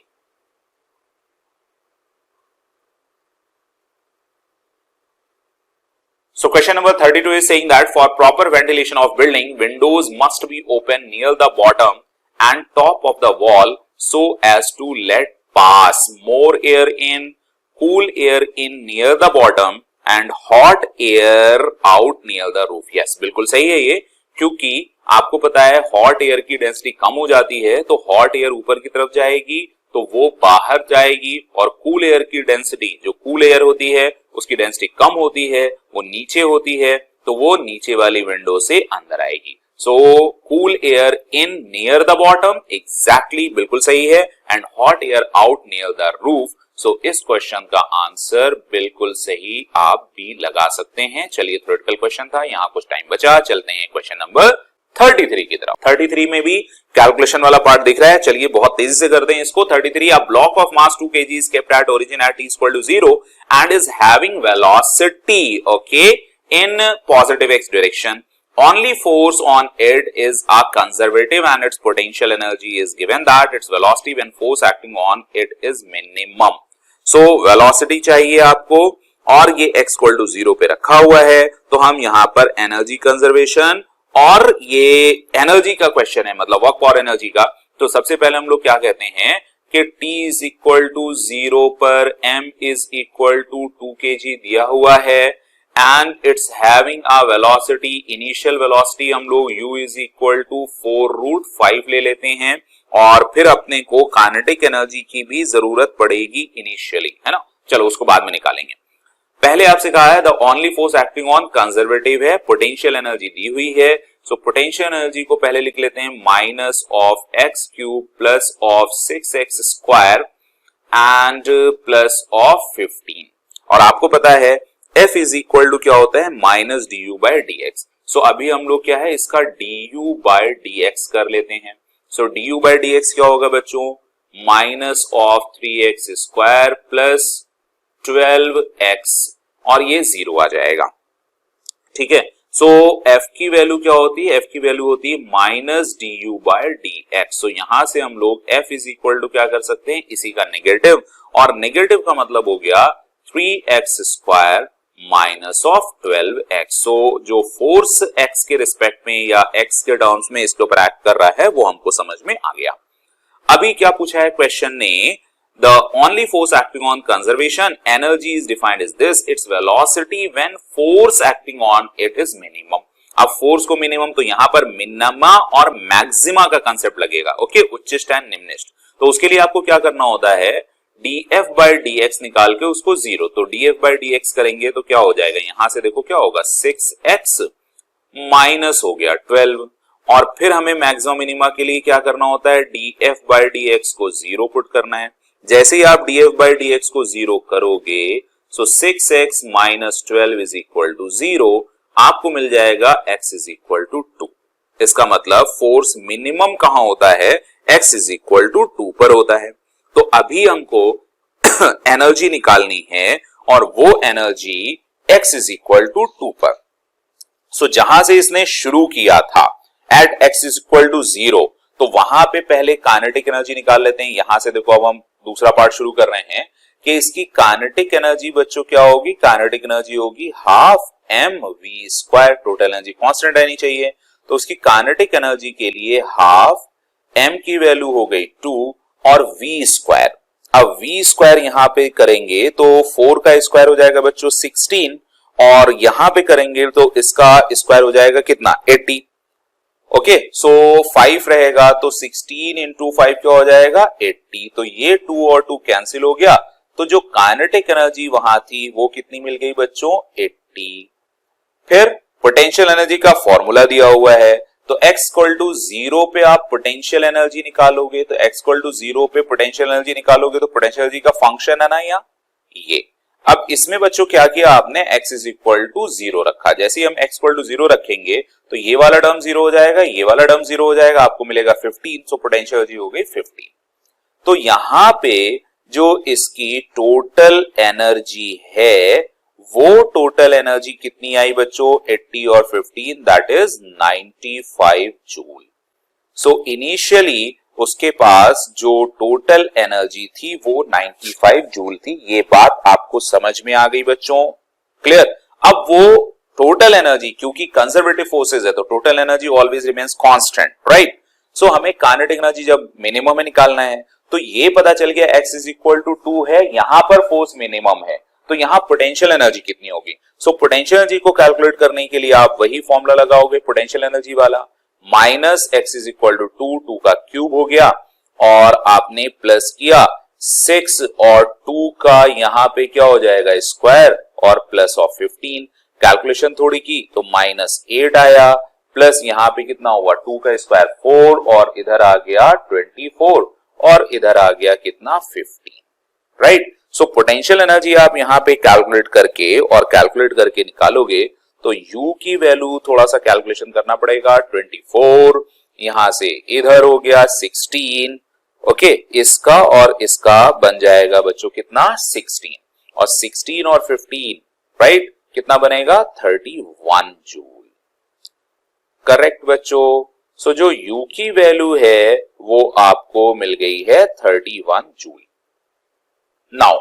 so question number 32 is saying that for proper ventilation of building, windows must be open near the bottom and top of the wall so as to let pass more air in, cool air in near the bottom and hot air out near the roof। yes, बिल्कुल सही है ये, क्योंकि आपको पता है हॉट एयर की डेंसिटी कम हो जाती है तो हॉट एयर ऊपर की तरफ जाएगी तो वो बाहर जाएगी और कूल एयर की डेंसिटी, जो कूल एयर होती है उसकी डेंसिटी कम होती है, वो नीचे होती है, तो वो नीचे वाली विंडो से अंदर आएगी। So cool air in near the bottom, exactly बिल्कुल सही है, and hot air out near the roof. So इस क्वेश्चन का आंसर बिल्कुल सही आप भी लगा सकते हैं। चलिए, थ्योरेटिकल क्वेश्चन था, यहाँ कुछ टाइम बचा, चलते हैं क्वेश्चन नंबर 33 की तरफ। 33 में भी कैलकुलेशन वाला पार्ट दिख रहा है, चलिए बहुत तेजी से करते हैं इसको। 33, a block of mass 2 kg is kept at origin at t equal to 0 and is having velocity, okay, in positive x direction. Only force on it is a conservative and its potential energy is given that its velocity when force acting on it is minimum. So velocity चाहिए आपको और ये x इक्वल टू 0 पे रखा हुआ है, तो हम यहां पर एनर्जी कंजर्वेशन और ये एनर्जी का क्वेश्चन है, मतलब वर्क फॉर एनर्जी का, तो सबसे पहले हम लोग क्या कहते हैं कि t इज इक्वल टू 0 पर m is equal to 2 kg दिया हुआ है and it's having a velocity, initial velocity हम लोग u इज इक्वल टू 4√5 ले लेते हैं और फिर अपने को काइनेटिक एनर्जी की भी जरूरत पड़ेगी इनिशियली, है ना। चलो उसको बाद में निकालेंगे। पहले आपसे कहा है the only force acting on conservative है, पोटेंशियल एनर्जी दी हुई है, सो पोटेंशियल एनर्जी को पहले लिख लेते हैं minus of x cube plus of 6x square and plus of 15, और आपको पता है F इज इक्वल टू क्या होता है minus d u by d x. So अभी हम लोग क्या है इसका d u by d x कर लेते हैं। So d u by d x क्या होगा बच्चों, minus of 3x square plus 12x और ये 0 आ जाएगा, ठीक है। सो F की वैल्यू क्या होती है, F की वैल्यू होती है minus d u by d x. So यहां से हम लोग F इज इक्वल टू क्या कर सकते हैं, इसी का नेगेटिव, और नेगेटिव का मतलब हो गया 3x square minus of 12x। सो जो फोर्स x के रिस्पेक्ट में या x के टर्म्स में इसके ऊपर एक्ट कर रहा है वो हमको समझ में आ गया। अभी क्या पूछा है क्वेश्चन ने, the only force acting on conservation energy is defined as this, its velocity when force acting on it is minimum। अब फोर्स को मिनिमम, तो यहां पर मिनिमा और मैक्सिमा का कंसेप्ट लगेगा, ओके, उच्चिष्ट एंड निम्निष्ट। तो उसके लिए आपको क्या करना होता है, df बाई dx निकाल के उसको 0, तो df बाई dx करेंगे तो क्या हो जाएगा, यहां से देखो क्या होगा 6x माइनस हो गया 12, और फिर हमें मैक्सिमम मिनिमा के लिए क्या करना होता है, df बाई dx को 0 पुट करना है। जैसे ही आप df बाई dx को 0 करोगे, so 6x minus 12 is equal to 0, आपको मिल जाएगा x इज इक्वल टू 2। इसका मतलब फोर्स मिनिमम कहां होता है, x इज इक्वल टू 2 पर होता है। तो अभी हमको एनर्जी निकालनी है और वो energy x is equal to 2 पर। सो जहां से इसने शुरू किया था at x is equal to 0, तो वहां पे पहले काइनेटिक एनर्जी निकाल लेते हैं। यहां से देखो अब हम दूसरा पार्ट शुरू कर रहे हैं कि इसकी काइनेटिक एनर्जी बच्चों क्या होगी, काइनेटिक एनर्जी होगी half mv square, total energy constant रहनी चाहिए, तो उसकी काइनेटिक एनर्जी के लिए हाफ m की वैल्यू हो गई 2 और v स्क्वायर। अब v स्क्वायर यहां पे करेंगे तो 4 का स्क्वायर हो जाएगा बच्चों 16, और यहां पे करेंगे तो इसका स्क्वायर हो जाएगा कितना 80, ओके। सो 5 रहेगा तो 16 इंटू 5 क्या हो जाएगा 80, तो ये 2 और 2 कैंसिल हो गया, तो जो काइनेटिक एनर्जी वहां थी वो कितनी मिल गई बच्चों 80। फिर पोटेंशियल एनर्जी का फॉर्मूला दिया हुआ है, तो x इक्वल टू 0 पे आप पोटेंशियल एनर्जी निकालोगे, तो x इक्वल टू 0 पे पोटेंशियल एनर्जी निकालोगे तो पोटेंशियल एनर्जी का फंक्शन है ना यहाँ ये। अब इसमें बच्चों क्या किया आपने, x इज इक्वल टू 0 रखा। जैसे ही हम x इक्वल टू 0 रखेंगे तो ये वाला टर्म 0 हो जाएगा, ये वाला टर्म 0 हो जाएगा, आपको मिलेगा 15, सो पोटेंशियल एनर्जी हो गई 15। तो यहां पे जो इसकी टोटल एनर्जी है वो टोटल एनर्जी कितनी आई बच्चों 80 और 15, that is 95 joule. So initially उसके पास जो टोटल एनर्जी थी वो 95 जूल थी। ये बात आपको समझ में आ गई बच्चों, क्लियर। अब वो टोटल एनर्जी, क्योंकि कंजर्वेटिव फोर्सेस है तो total energy always remains constant, right. So हमें काइनेटिक एनर्जी जब मिनिमम में निकालना है तो ये पता चल गया x इज इक्वल टू 2 है, यहां पर फोर्स मिनिमम है, तो यहां पोटेंशियल एनर्जी कितनी होगी। सो पोटेंशियल एनर्जी को कैलकुलेट करने के लिए आप वही फॉर्मूला लगाओगे पोटेंशियल एनर्जी वाला, minus x is equal to 2 का क्यूब हो गया, और आपने प्लस किया 6 और 2 का यहां पे क्या हो जाएगा स्क्वायर, और प्लस ऑफ 15, कैलकुलेशन थोड़ी की तो माइनस 8 आया, प्लस यहां पे कितना हुआ 2 का स्क्वायर 4, और इधर आ गया 24, और इधर आ गया कितना 15, राइट। सो पोटेंशियल एनर्जी आप यहां पे कैलकुलेट करके निकालोगे तो u की वैल्यू थोड़ा सा कैलकुलेशन करना पड़ेगा, 24 यहां से इधर हो गया 16, ओके, इसका और इसका बन जाएगा बच्चों कितना 16, और 16 और 15, राइट, कितना बनेगा 31 जूल, करेक्ट बच्चों। सो जो u की वैल्यू है वो आपको मिल गई है 31 जूल। नाउ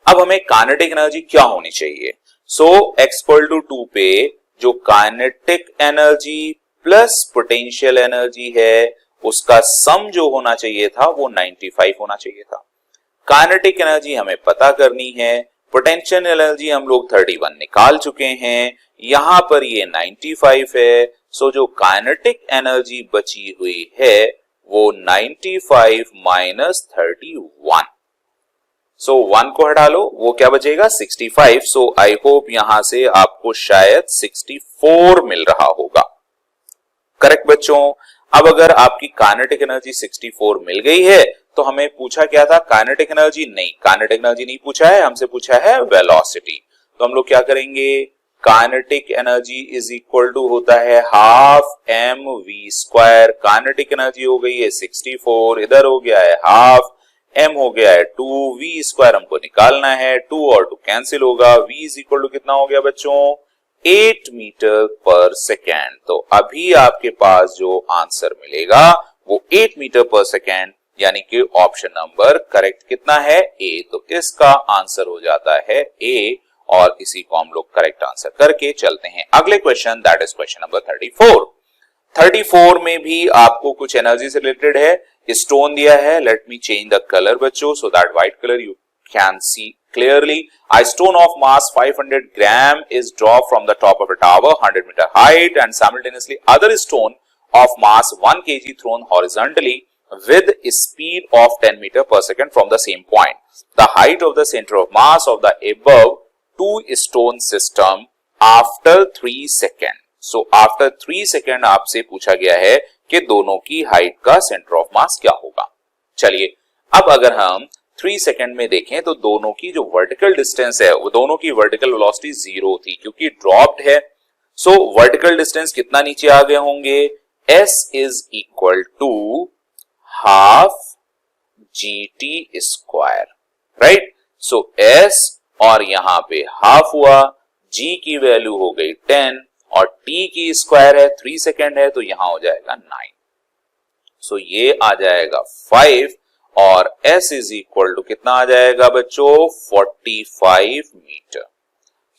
अब हमें काइनेटिक एनर्जी क्या होनी चाहिए? सो x इक्वल टू 2 पे जो kinetic energy plus potential energy है उसका सम जो होना चाहिए था वो 95 होना चाहिए था। काइनेटिक एनर्जी हमें पता करनी है, पोटेंशियल एनर्जी हम लोग 31 निकाल चुके हैं, यहां पर ये 95 है। सो जो काइनेटिक एनर्जी बची हुई है वो 95 माइनस 31। सो 1 को हटा लो, वो क्या बचेगा 65। सो आई होप यहां से आपको शायद 64 मिल रहा होगा। करेक्ट बच्चों। अब अगर आपकी काइनेटिक एनर्जी 64 मिल गई है तो हमें पूछा क्या था? काइनेटिक एनर्जी नहीं, काइनेटिक एनर्जी नहीं पूछा है, हमसे पूछा है वेलोसिटी। तो हम लोग क्या करेंगे? Kinetic energy is equal to होता है half M we square. Kinetic energy हो गई है 64, इधर हो गया है हाफ, एम हो गया है 2, वी स्क्वायर हमको निकालना है, 2 और 2 कैंसिल होगा, वी इज इक्वल टू कितना हो गया बच्चों? 8 मीटर पर सेकेंड। तो अभी आपके पास जो आंसर मिलेगा वो 8 मीटर पर सेकेंड, यानी कि ऑप्शन नंबर करेक्ट कितना है? ए। तो इसका आंसर हो जाता है ए और इसी को हम लोग करेक्ट आंसर करके चलते हैं अगले question, that is question number 34। 34 में भी आपको कुछ एनर्जी से रिलेटेड है। स्टोन दिया है, let me change the colour बच्चों so that white colour you can see clearly. A stone of mass 500 gram is dropped from the top of a tower 100 meter height and simultaneously other stone of mass 1 kg thrown horizontally with a speed of 10 meter per second from the same point. The height of the center of mass of the above two stone system after 3 seconds. So after 3 seconds आपसे पूछा गया है कि दोनों की हाइट का सेंटर ऑफ मास क्या होगा। चलिए अब अगर हम 3 सेकंड में देखें तो दोनों की जो वर्टिकल डिस्टेंस है वो दोनों की वर्टिकल वेलोसिटी 0 थी क्योंकि ड्रॉप्ड है। सो वर्टिकल डिस्टेंस कितना नीचे आ गए होंगे? s is equal to half gt square, right. So s और यहां पे हाफ हुआ, g की वैल्यू हो गई 10 और t की स्क्वायर है 3 सेकंड है तो यहां हो जाएगा 9। सो ये आ जाएगा 5 और s इज इक्वल टू कितना आ जाएगा बच्चों? 45 मीटर।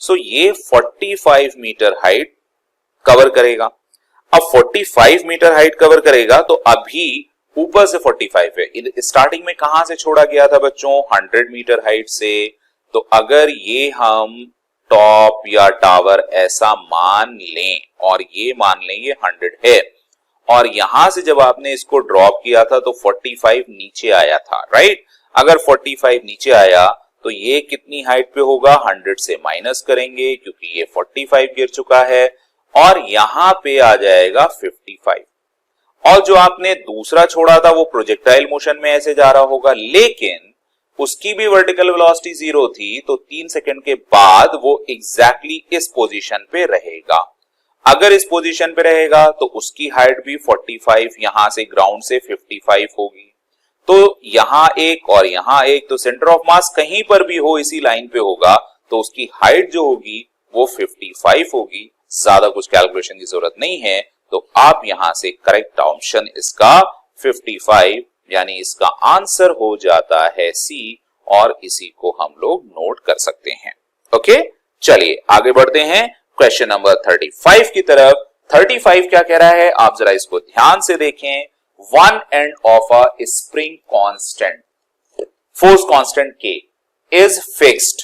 सो ये 45 मीटर हाइट कवर करेगा। अब 45 मीटर हाइट कवर करेगा तो अभी ऊपर से 45 है, स्टार्टिंग में कहां से छोड़ा गया था बच्चों? 100 मीटर हाइट से। तो अगर ये हम टॉप या टावर ऐसा मान लें और ये मान लें ये 100 है और यहां से जब आपने इसको ड्रॉप किया था तो 45 नीचे आया था, राइट। अगर 45 नीचे आया तो ये कितनी हाइट पे होगा? 100 से माइनस करेंगे क्योंकि ये 45 गिर चुका है और यहां पे आ जाएगा 55। और जो आपने दूसरा छोड़ा था वो प्रोजेक्टाइल मोशन में ऐसे जा रहा होगा, लेकिन उसकी भी वर्टिकल वेलोसिटी 0 थी तो 3 सेकंड के बाद वो एग्जैक्टली इस पोजीशन पे रहेगा। अगर इस पोजीशन पे रहेगा तो उसकी हाइट भी 45 यहां से ग्राउंड से 55 होगी। तो यहां एक और यहां एक, तो सेंटर ऑफ मास कहीं पर भी हो इसी लाइन पे होगा तो उसकी हाइट जो होगी वो 55 होगी। ज्यादा कुछ कैलकुलेशन की जरूरत नहीं है, तो आप यहां से करेक्ट ऑप्शन इसका 55 यानी इसका आंसर हो जाता है सी और इसी को हम लोग नोट कर सकते हैं। ओके, चलिए आगे बढ़ते हैं क्वेश्चन नंबर 35 की तरफ। 35 क्या कह रहा है आप जरा इसको ध्यान से देखें। One end of a spring constant, force constant K is fixed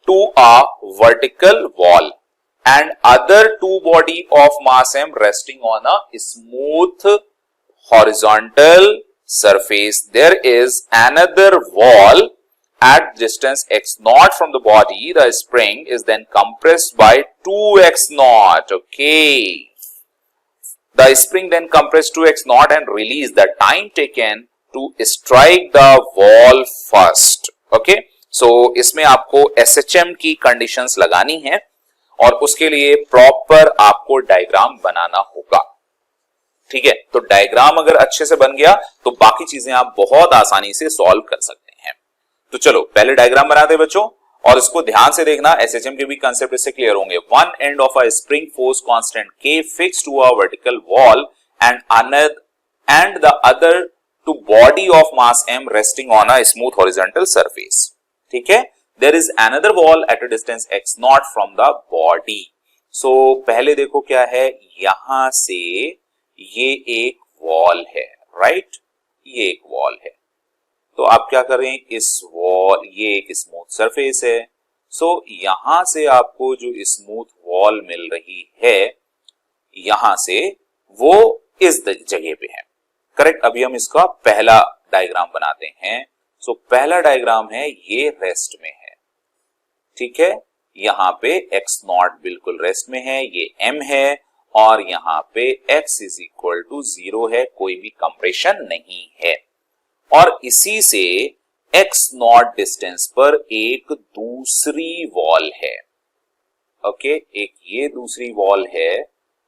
to a vertical wall and other two body of mass M resting on a smooth horizontal surface. There is another wall at distance x naught from the body. The spring is then compressed by 2x naught. Okay. The spring then compressed 2x naught and release the time taken to strike the wall first. Okay. So इसमें आपको SHM की कंडीशंस लगानी है और उसके लिए प्रॉपर आपको डायग्राम बनाना होगा। ठीक है, तो डायग्राम अगर अच्छे से बन गया तो बाकी चीजें आप बहुत आसानी से सॉल्व कर सकते हैं। तो चलो पहले डायग्राम बनाते हैं बच्चों और इसको ध्यान से देखना, एसएचएम के भी कंसेप्ट इससे क्लियर होंगे। One end of a spring force constant K fixed to a vertical wall and the other to body of mass M resting on a smooth horizontal surface. ठीक है, there is another wall at a distance x naught from the body. So पहले देखो क्या है, यहां से ये एक वॉल है, राइट, ये एक वॉल है। तो आप क्या करें, इस वॉल, ये एक स्मूथ सरफेस है, सो यहां से आपको जो स्मूथ वॉल मिल रही है यहां से, वो इस जगह पे है, करेक्ट। अभी हम इसका पहला डायग्राम बनाते हैं। सो पहला डायग्राम है, ये रेस्ट में है, ठीक है, यहां पे x नॉट बिल्कुल रेस्ट में है, ये m है, और यहां पे x इज इक्वल टू 0 है, कोई भी कंप्रेशन नहीं है। और इसी से x नॉट डिस्टेंस पर एक दूसरी वॉल है, ओके, एक ये दूसरी वॉल है,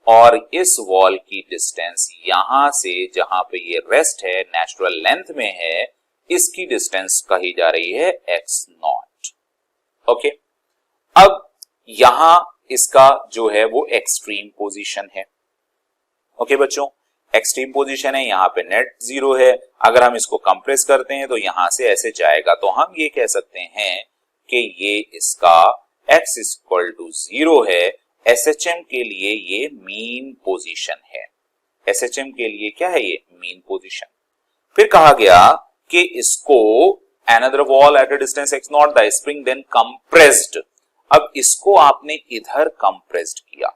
और इस वॉल की डिस्टेंस यहां से जहां पे ये रेस्ट है, नेचुरल लेंथ में है, इसकी डिस्टेंस कही जा रही है x नॉट, ओके। अब यहां इसका जो है वो एक्सट्रीम पोजीशन है, ओके बच्चों, एक्सट्रीम पोजीशन है, यहां पे नेट 0 है। अगर हम इसको कंप्रेस करते हैं तो यहां से ऐसे जाएगा, तो हम ये कह सकते हैं कि ये इसका x इक्वल टू 0 है। SHM के लिए ये मीन पोजीशन है, SHM के लिए क्या है, ये मीन पोजीशन। फिर कहा गया कि इसको another wall at a distance x naught, the spring then compressed। अब इसको आपने इधर कंप्रेस्ड किया,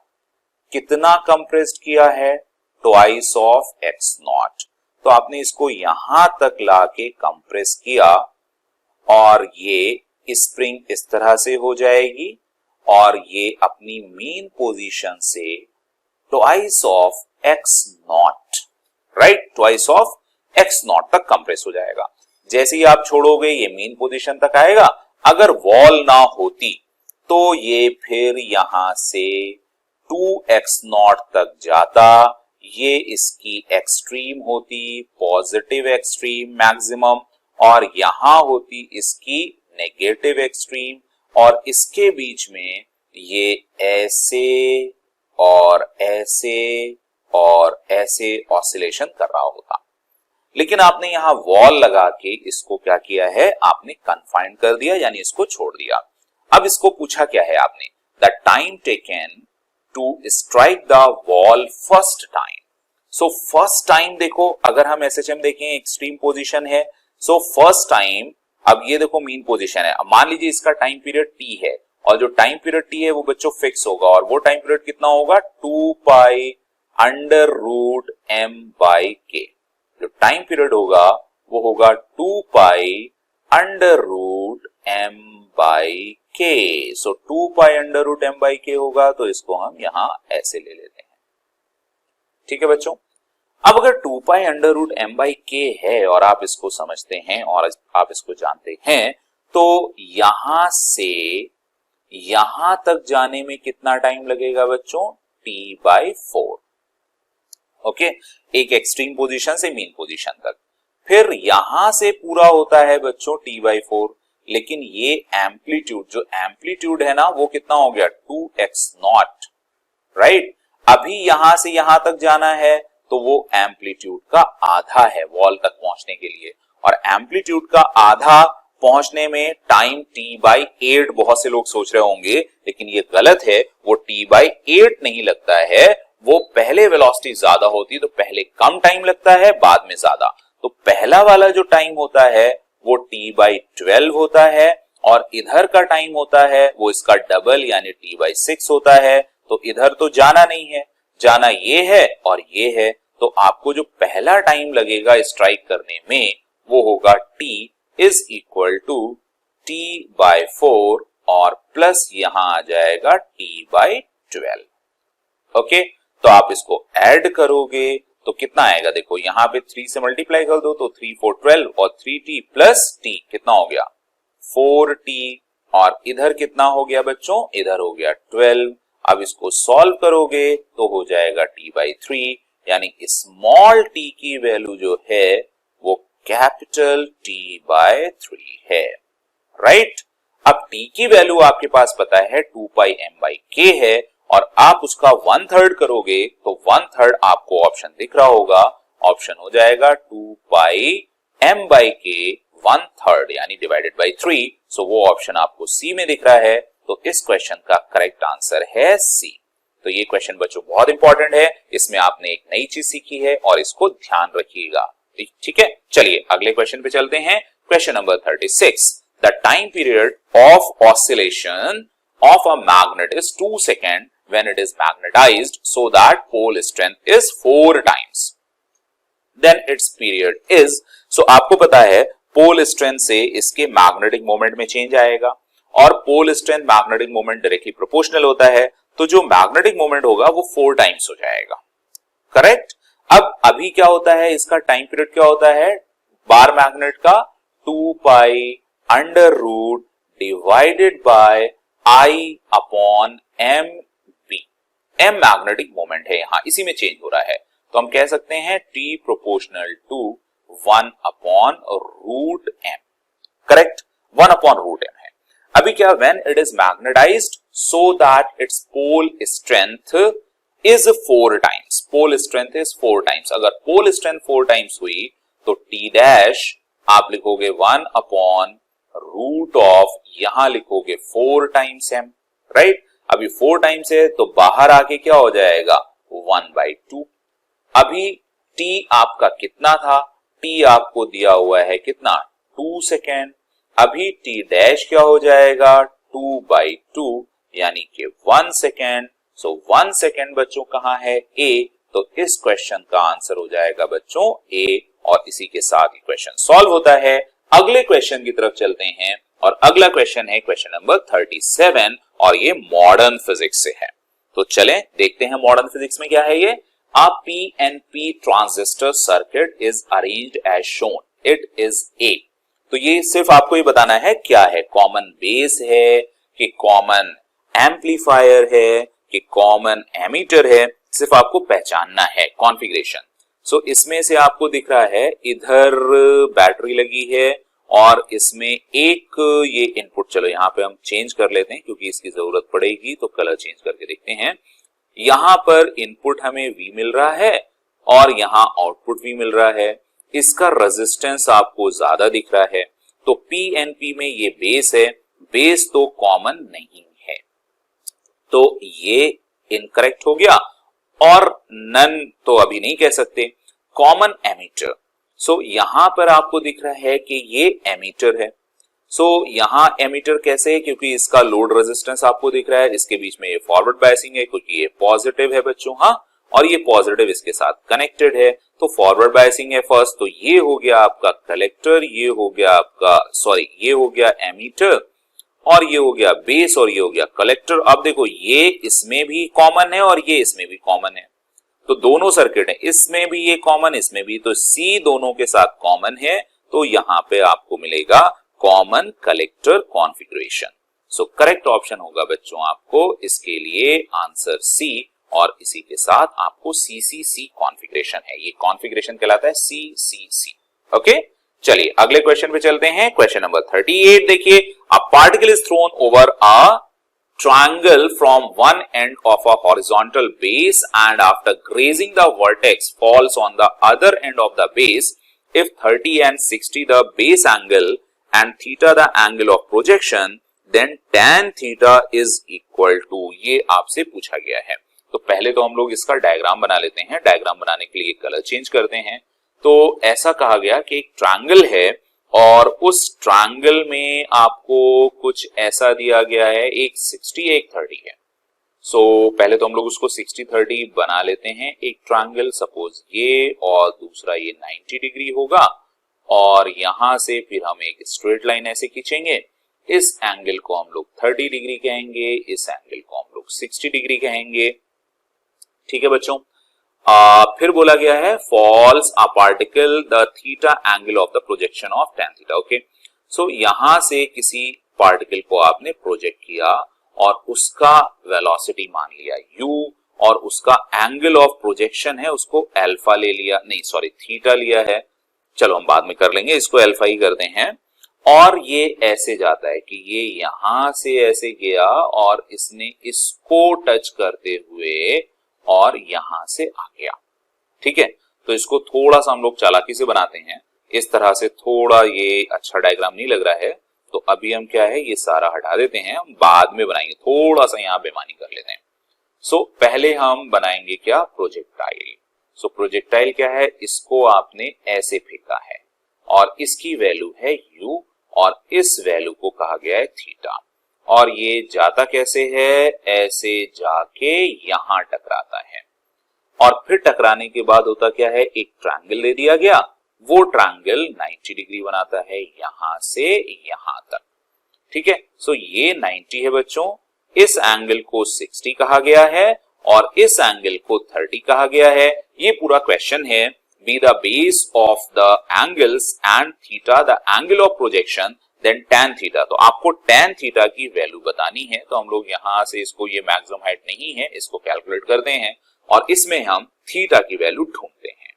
कितना कंप्रेस्ड किया है, ट्वाइस ऑफ x नॉट। तो आपने इसको यहां तक लाके कंप्रेस किया, और ये स्प्रिंग इस तरह से हो जाएगी, और ये अपनी मेन पोजीशन से twice of x not, right, twice of x not तक कंप्रेस हो जाएगा। जैसे ही आप छोड़ोगे ये मेन पोजीशन तक आएगा। अगर वॉल ना होती तो ये फिर यहां से 2x नॉट तक जाता, ये इसकी एक्सट्रीम होती, पॉजिटिव एक्सट्रीम मैक्सिमम, और यहां होती इसकी नेगेटिव एक्सट्रीम, और इसके बीच में ये ऐसे और ऐसे और ऐसे ऑसिलेशन कर रहा होता। लेकिन आपने यहां वॉल लगा के इसको क्या किया है, आपने कन्फाइंड कर दिया, यानी इसको छोड़ दिया। अब इसको पूछा क्या है आपने, the time taken to strike the wall first time. So first time देखो, अगर हम SHM देखें, एक्सट्रीम पोजीशन है, सो फर्स्ट टाइम, अब ये देखो मीन पोजीशन है। अब मान लीजिए इसका टाइम पीरियड t है, और जो टाइम पीरियड t है वो बच्चों फिक्स होगा, और वो टाइम पीरियड कितना होगा, 2 pi under root m by k। जो टाइम पीरियड होगा वो होगा 2 pi under root m by k। So 2 pi under root m by k होगा, तो इसको हम यहां ऐसे ले लेते हैं, ठीक है बच्चों। अब अगर 2 pi under root m by k है, और आप इसको समझते हैं और आप इसको जानते हैं, तो यहां से यहां तक जाने में कितना टाइम लगेगा बच्चों, t बाई 4, ओके, एक एक्सट्रीम पोजीशन से मीन पोजीशन तक। फिर यहां से पूरा होता है बच्चों t बाई 4, लेकिन ये एम्पलीट्यूड, जो एम्पलीट्यूड है ना, वो कितना हो गया, 2x नॉट, राइट। अभी यहां से यहां तक जाना है, तो वो एम्पलीट्यूड का आधा है वॉल तक पहुंचने के लिए, और एम्पलीट्यूड का आधा पहुंचने में टाइम t बाई 8, बहुत से लोग सोच रहे होंगे, लेकिन ये गलत है, वो t बाई 8 नहीं लगता है, वो पहले वेलोसिटी ज्यादा होती, तो पहले कम टाइम लगता है, बाद में ज्यादा। तो पहला वाला जो टाइम होता है वो t बाई 12 होता है, और इधर का टाइम होता है वो इसका डबल यानी t बाई 6 होता है। तो इधर तो जाना नहीं है, जाना ये है और ये है, तो आपको जो पहला टाइम लगेगा स्ट्राइक करने में वो होगा t is equal to t by 4 और प्लस यहां आ जाएगा t बाई 12, ओके। तो आप इसको ऐड करोगे तो कितना आएगा, देखो यहां पे 3 से मल्टीप्लाई कर दो, तो 3 4 12 और 3t प्लस t कितना हो गया, 4t, और इधर कितना हो गया बच्चों, इधर हो गया 12। अब इसको सॉल्व करोगे तो हो जाएगा t बाई 3, यानी स्मॉल t की वैल्यू जो है वो कैपिटल T बाय 3 है, राइट। अब t की वैल्यू आपके पास पता है 2 पाई m बाई k है, और आप उसका 1/3 करोगे तो 1/3 आपको ऑप्शन दिख रहा होगा, ऑप्शन हो जाएगा 2 पाई m बाई k 1/3 यानी डिवाइडेड बाई 3। सो वो ऑप्शन आपको सी में दिख रहा है, तो इस क्वेश्चन का करेक्ट आंसर है सी। तो ये क्वेश्चन बच्चों बहुत इंपॉर्टेंट है, इसमें आपने एक नई चीज सीखी है और इसको ध्यान रखिएगा। ठीक है, चलिए अगले क्वेश्चन पे चलते हैं। Question number 36, the time period of oscillation of a magnet is 2 seconds when it is magnetized so that pole strength is 4 times. Then its period is, so आपको पता है पोल स्ट्रेंथ से इसके मैग्नेटिक मोमेंट में चेंज आएगा और pole strength magnetic moment directly proportional होता है, तो जो मैग्नेटिक मोमेंट होगा वो 4 टाइम्स हो जाएगा। करेक्ट। अब अभी क्या होता है, इसका टाइम पीरियड क्या होता है बार मैग्नेट का 2 pi under root divided by I upon M B. M magnetic moment है यहां, इसी में चेंज हो रहा है, तो हम कह सकते हैं T proportional to 1 upon root M. Correct, 1 upon root M है। अभी क्या, when it is magnetized so that its pole strength is 4 times. Pole strength is 4 times. अगर पोल स्ट्रेंथ 4 टाइम्स हुई तो T डैश आप लिखोगे 1 अपॉन रूट ऑफ, यहां लिखोगे 4 टाइम्स एम। राइट, अभी 4 टाइम्स है तो बाहर आके क्या हो जाएगा 1/2। अभी t आपका कितना था, t आपको दिया हुआ है कितना 2 सेकेंड। अभी t डैश क्या हो जाएगा 2/2 यानी कि 1 सेकेंड। सो 1 सेकेंड बच्चों कहां है a, तो इस क्वेश्चन का आंसर हो जाएगा बच्चों a, और इसी के साथ ही क्वेश्चन सॉल्व होता है। अगले क्वेश्चन की तरफ चलते हैं और अगला क्वेश्चन है क्वेश्चन नंबर 37 और ये मॉडर्न फिजिक्स से है। तो चलें देखते हैं मॉडर्न फिजिक्स में क्या है ये। A PNP transistor circuit is arranged as shown, it is a. तो ये सिर्फ आपको ये बताना है क्या है, कॉमन बेस है कि कॉमन एम्पलीफायर है कि कॉमन एमीटर है, सिर्फ आपको पहचानना है कॉन्फ़िगरेशन। सो इसमें से आपको दिख रहा है इधर बैटरी लगी है और इसमें एक ये इनपुट, चलो यहां पे हम चेंज कर लेते हैं क्योंकि इसकी जरूरत पड़ेगी, तो कलर चेंज करके देखते हैं। यहां पर इनपुट हमें V मिल रहा है और यहां आउटपुट भी मिल रहा है। इसका रेजिस्टेंस आपको ज्यादा दिख रहा है, तो PNP में ये बेस है, बेस तो कॉमन नहीं है, तो ये इनकरेक्ट हो गया। और नन तो अभी नहीं कह सकते। कॉमन एमीटर, सो यहां पर आपको दिख रहा है कि ये एमीटर है। सो यहां एमीटर कैसे है, क्योंकि इसका लोड रेजिस्टेंस आपको दिख रहा है, इसके बीच में ये फॉरवर्ड बायसिंग है क्योंकि ये पॉजिटिव है बच्चों, हाँ, और ये पॉजिटिव इसके साथ कनेक्टेड है, तो फॉरवर्ड बायसिंग है फर्स्ट। तो ये हो गया आपका कलेक्टर, ये हो गया आपका ये हो गया एमीटर, और ये हो गया बेस, और ये हो गया कलेक्टर। अब देखो ये इसमें भी कॉमन है और ये इसमें भी कॉमन है, तो दोनों सर्किट है, इसमें भी ये कॉमन, इसमें भी, तो C दोनों के साथ कॉमन है, तो यहां पे आपको मिलेगा common collector configuration. So correct option होगा बच्चों आपको इसके लिए आंसर C, और इसी के साथ आपको CCC कॉन्फ़िगरेशन है, ये कॉन्फ़िगरेशन कहलाता है CCC। ओके, चलिए अगले क्वेश्चन पे चलते हैं। क्वेश्चन नंबर 38 देखिए, अ particle is throne over a triangle from one end of a horizontal base and after grazing the vertex falls on the other end of the base. If 30 and 60 the base angle and theta the angle of projection, then tan theta is equal to, ये आपसे पूछा गया है। तो पहले तो हम लोग इसका डायग्राम बना लेते हैं। डायग्राम बनाने के लिए कलर चेंज करते हैं। तो ऐसा कहा गया कि एक ट्रायंगल है और उस ट्रायंगल में आपको कुछ ऐसा दिया गया है, एक 60 एक 30 है। सो पहले तो हम लोग उसको 60-30 बना लेते हैं। एक ट्रायंगल सपोज ये और दूसरा ये 90 डिग्री होगा, और यहां से फिर हम एक स्ट्रेट लाइन ऐसे खींचेंगे। इस एंगल को हम लोग 30 डिग्री कहेंगे, इस एंगल को हम लोग 60 डिग्री कहेंगे। ठीक है बच्चों, फिर बोला गया है falls a particle the theta angle of the projection of tan theta. Okay, so यहां से किसी पार्टिकल को आपने प्रोजेक्ट किया और उसका वेलोसिटी मान लिया u, और उसका एंगल ऑफ प्रोजेक्शन है उसको अल्फा ले लिया, नहीं सॉरी थीटा लिया है, चलो हम बाद में कर लेंगे, इसको अल्फा ही करते हैं। और ये ऐसे जाता है कि ये यहां से ऐसे गया और इसने इसको टच करते हुए और यहां से आ गया। ठीक है, तो इसको थोड़ा सा हम लोग चालाकी से बनाते हैं। इस तरह से थोड़ा ये अच्छा डायग्राम नहीं लग रहा है, तो अभी हम क्या है ये सारा हटा देते हैं, हम बाद में बनाएंगे, थोड़ा सा यहाँ बेमानी कर लेते हैं। सो पहले हम बनाएंगे क्या, प्रोजेक्टाइल। सो प्रोजेक्टाइल क्या है, इसको आपने ऐसे फेंका है और इसकी वैल्यू है u और इस वैल्यू को कहा गया है थीटा, और ये जाता कैसे है, ऐसे जाके यहां टकराता है और फिर टकराने के बाद होता क्या है, एक ट्रायंगल दे दिया गया, वो ट्रायंगल 90 डिग्री बनाता है यहां से यहां तक। ठीक है, सो ये 90 है बच्चों, इस एंगल को 60 कहा गया है और इस एंगल को 30 कहा गया है। ये पूरा क्वेश्चन है, B the base of the angles and theta the angle of projection then tan theta. तो आपको tan थीटा की वैल्यू बतानी है, तो हम लोग यहां से इसको, ये मैक्सिमम हाइट नहीं है, इसको कैलकुलेट करते हैं और इसमें हम थीटा की वैल्यू ढूंढते हैं।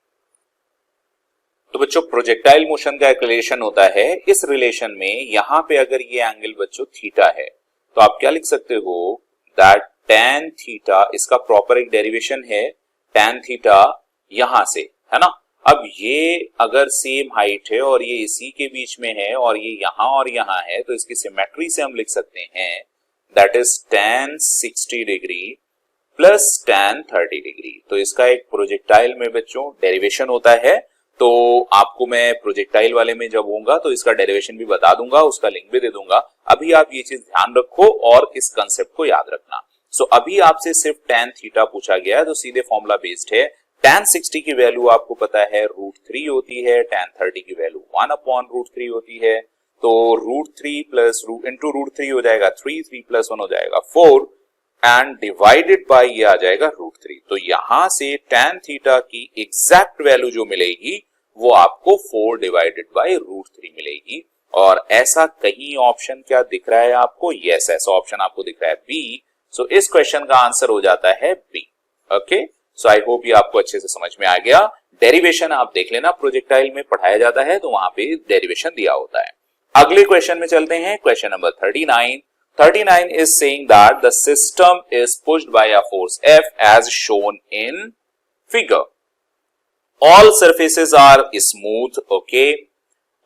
तो बच्चों प्रोजेक्टाइल मोशन का एक रिलेशन होता है, इस रिलेशन में यहां पे अगर ये एंगल बच्चों थीटा है तो आप क्या लिख सकते हो, दैट tan थीटा, इसका प्रॉपर एक डेरिवेशन है tan थीटा यहां से, है ना। अब ये अगर सेम हाइट है और ये इसी के बीच में है और ये यहां और यहां है, तो इसकी सिमेट्री से हम लिख सकते हैं that is tan 60 degree plus tan 30 degree. तो इसका एक प्रोजेक्टाइल में बच्चों डेरिवेशन होता है, तो आपको मैं प्रोजेक्टाइल वाले में जब होऊंगा तो इसका डेरिवेशन भी बता दूंगा, उसका लिंक भी दे दूंगा। अभी आप ये चीज ध्यान रखो और इस कंसेप्ट को याद रखना। सो अभी आपसे सिर्फ tan थीटा पूछा गया है, तो सीधे फॉर्मूला बेस्ड है। tan 60 की वैल्यू आपको पता है √3 होती है, tan 30 की वैल्यू 1/√3 होती है, तो √3 प्लस इंटू √3 हो जाएगा 3 प्लस 1 हो जाएगा 4 एंड डिवाइडेड बाय ये आ जाएगा √3। तो यहां से tan थीटा की एग्जैक्ट वैल्यू जो मिलेगी वो आपको 4 डिवाइडेड बाय √3 मिलेगी। और ऐसा कहीं ऑप्शन क्या दिख रहा है आपको, यस ऐसा ऑप्शन आपको दिख रहा है बी। सो इस क्वेश्चन का आंसर हो जाता है B. Okay, so I hope ये आपको अच्छे से समझ में आ गया। डेरिवेशन आप देख लेना, प्रोजेक्टाइल में पढ़ाया जाता है तो वहां पे डेरिवेशन दिया होता है। अगले क्वेश्चन में चलते हैं, question number 39। 39 is saying that the system is pushed by a force F as shown in figure. All surfaces are smooth, okay?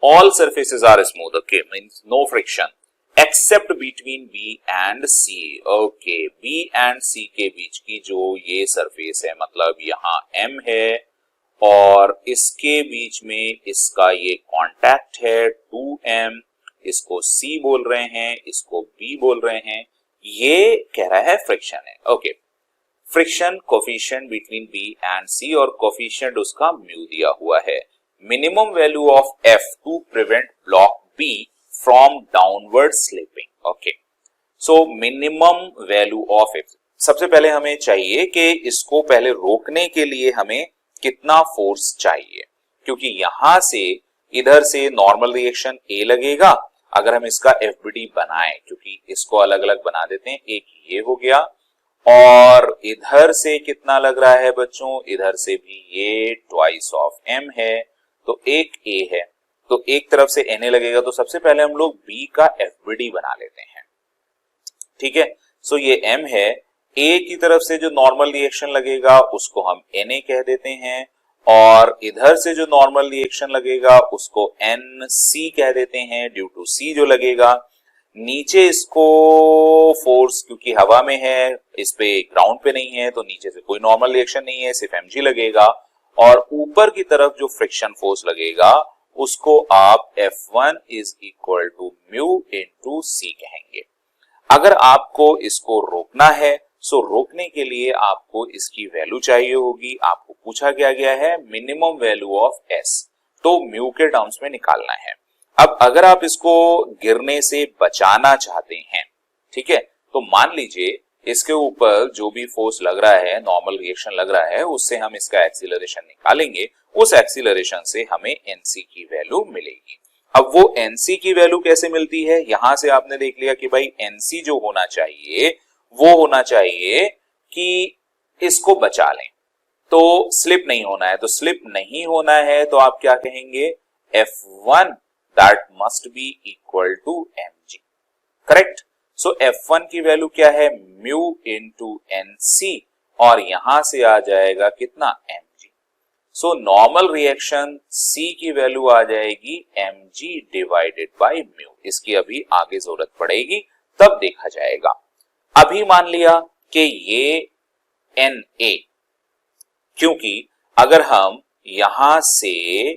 All surfaces are smooth, okay? Means no friction except between B and C, okay? B and C के बीच की जो ये सरफेस है, मतलब यहाँ M है और इसके बीच में इसका ये कांटेक्ट है 2M, इसको C बोल रहे हैं, इसको B बोल रहे हैं, ये कह रहा है फ्रिक्शन है। ओके, friction coefficient between B and C और कोफिशिएंट उसका म्यू दिया हुआ है। Minimum value of F to prevent block B from downward slipping. Okay, so minimum value of F, सबसे पहले हमें चाहिए कि इसको पहले रोकने के लिए हमें कितना फोर्स चाहिए, क्योंकि यहां से इधर से नॉर्मल रिएक्शन A लगेगा अगर हम इसका FBD बनाएं, क्योंकि इसको अलग अलग बना देते हैं, एक ये हो गया और इधर से कितना लग रहा है बच्चों, इधर से भी ये ट्वाइस ऑफ M है, तो एक A है, तो एक तरफ से Na लगेगा, तो सबसे पहले हम लोग B का FBD बना लेते हैं। ठीक है, सो ये M है, A की तरफ से जो नॉर्मल रिएक्शन लगेगा उसको हम Na कह देते हैं और इधर से जो नॉर्मल रिएक्शन लगेगा उसको NC कह देते हैं, ड्यू टू C जो लगेगा। नीचे इसको फोर्स क्योंकि हवा में है, इस पे ग्राउंड पे नहीं है, तो नीचे से कोई नॉर्मल रिएक्शन नहीं है, सिर्फ Mg लगेगा और ऊपर की तरफ जो फ्रिक्शन फोर्स लगेगा उसको आप F1 is equal to mu into C कहेंगे। अगर आपको इसको रोकना है, सो रोकने के लिए आपको इसकी वैल्यू चाहिए होगी, आपको पूछा गया है मिनिमम वैल्यू ऑफ S, तो म्यू के टर्म्स में निकालना है। अब अगर आप इसको गिरने से बचाना चाहते हैं, ठीक है, तो मान लीजिए इसके ऊपर जो भी फोर्स लग रहा है, नॉर्मल रिएक्शन लग रहा है, उससे हम इसका एक्सीलरेशन निकालेंगे, उस एक्सीलरेशन से हमें NC की वैल्यू मिलेगी। अब वो NC की वैल्यू कैसे मिलती है, यहां से आपने देख लिया कि भाई NC जो होना चाहिए वो होना चाहिए कि इसको बचा लें, तो स्लिप नहीं होना है, तो स्लिप नहीं होना है तो आप क्या कहेंगे, F1 that must be equal to mg, correct. So F1 की वैल्यू क्या है, म्यू इनटू NC और यहां से आ जाएगा कितना, mg। So normal reaction C की वैल्यू आ जाएगी mg डिवाइडेड बाय म्यू। इसकी अभी आगे जरूरत पड़ेगी, तब देखा जाएगा। अभी मान लिया कि ये Na, क्योंकि अगर हम यहां से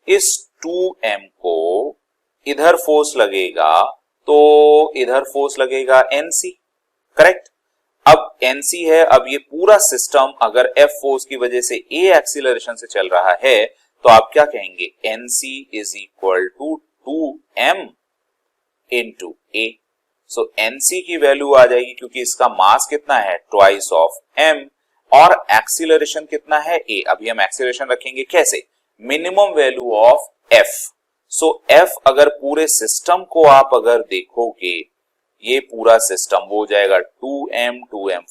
इस 2m को इधर फोर्स लगेगा तो इधर फोर्स लगेगा Nc, करेक्ट। अब Nc है, अब ये पूरा सिस्टम अगर F फोर्स की वजह से A एक्सीलरेशन से चल रहा है तो आप क्या कहेंगे, Nc is equal to 2m into A। So Nc की वैल्यू आ जाएगी, क्योंकि इसका मास कितना है, ट्वाइस ऑफ m, और एक्सीलरेशन कितना है A। अभी हम एक्सीलरेशन रखेंगे कैसे, minimum value of F। So F अगर पूरे सिस्टम को आप अगर देखोगे, ये पूरा सिस्टम वो हो जाएगा 2m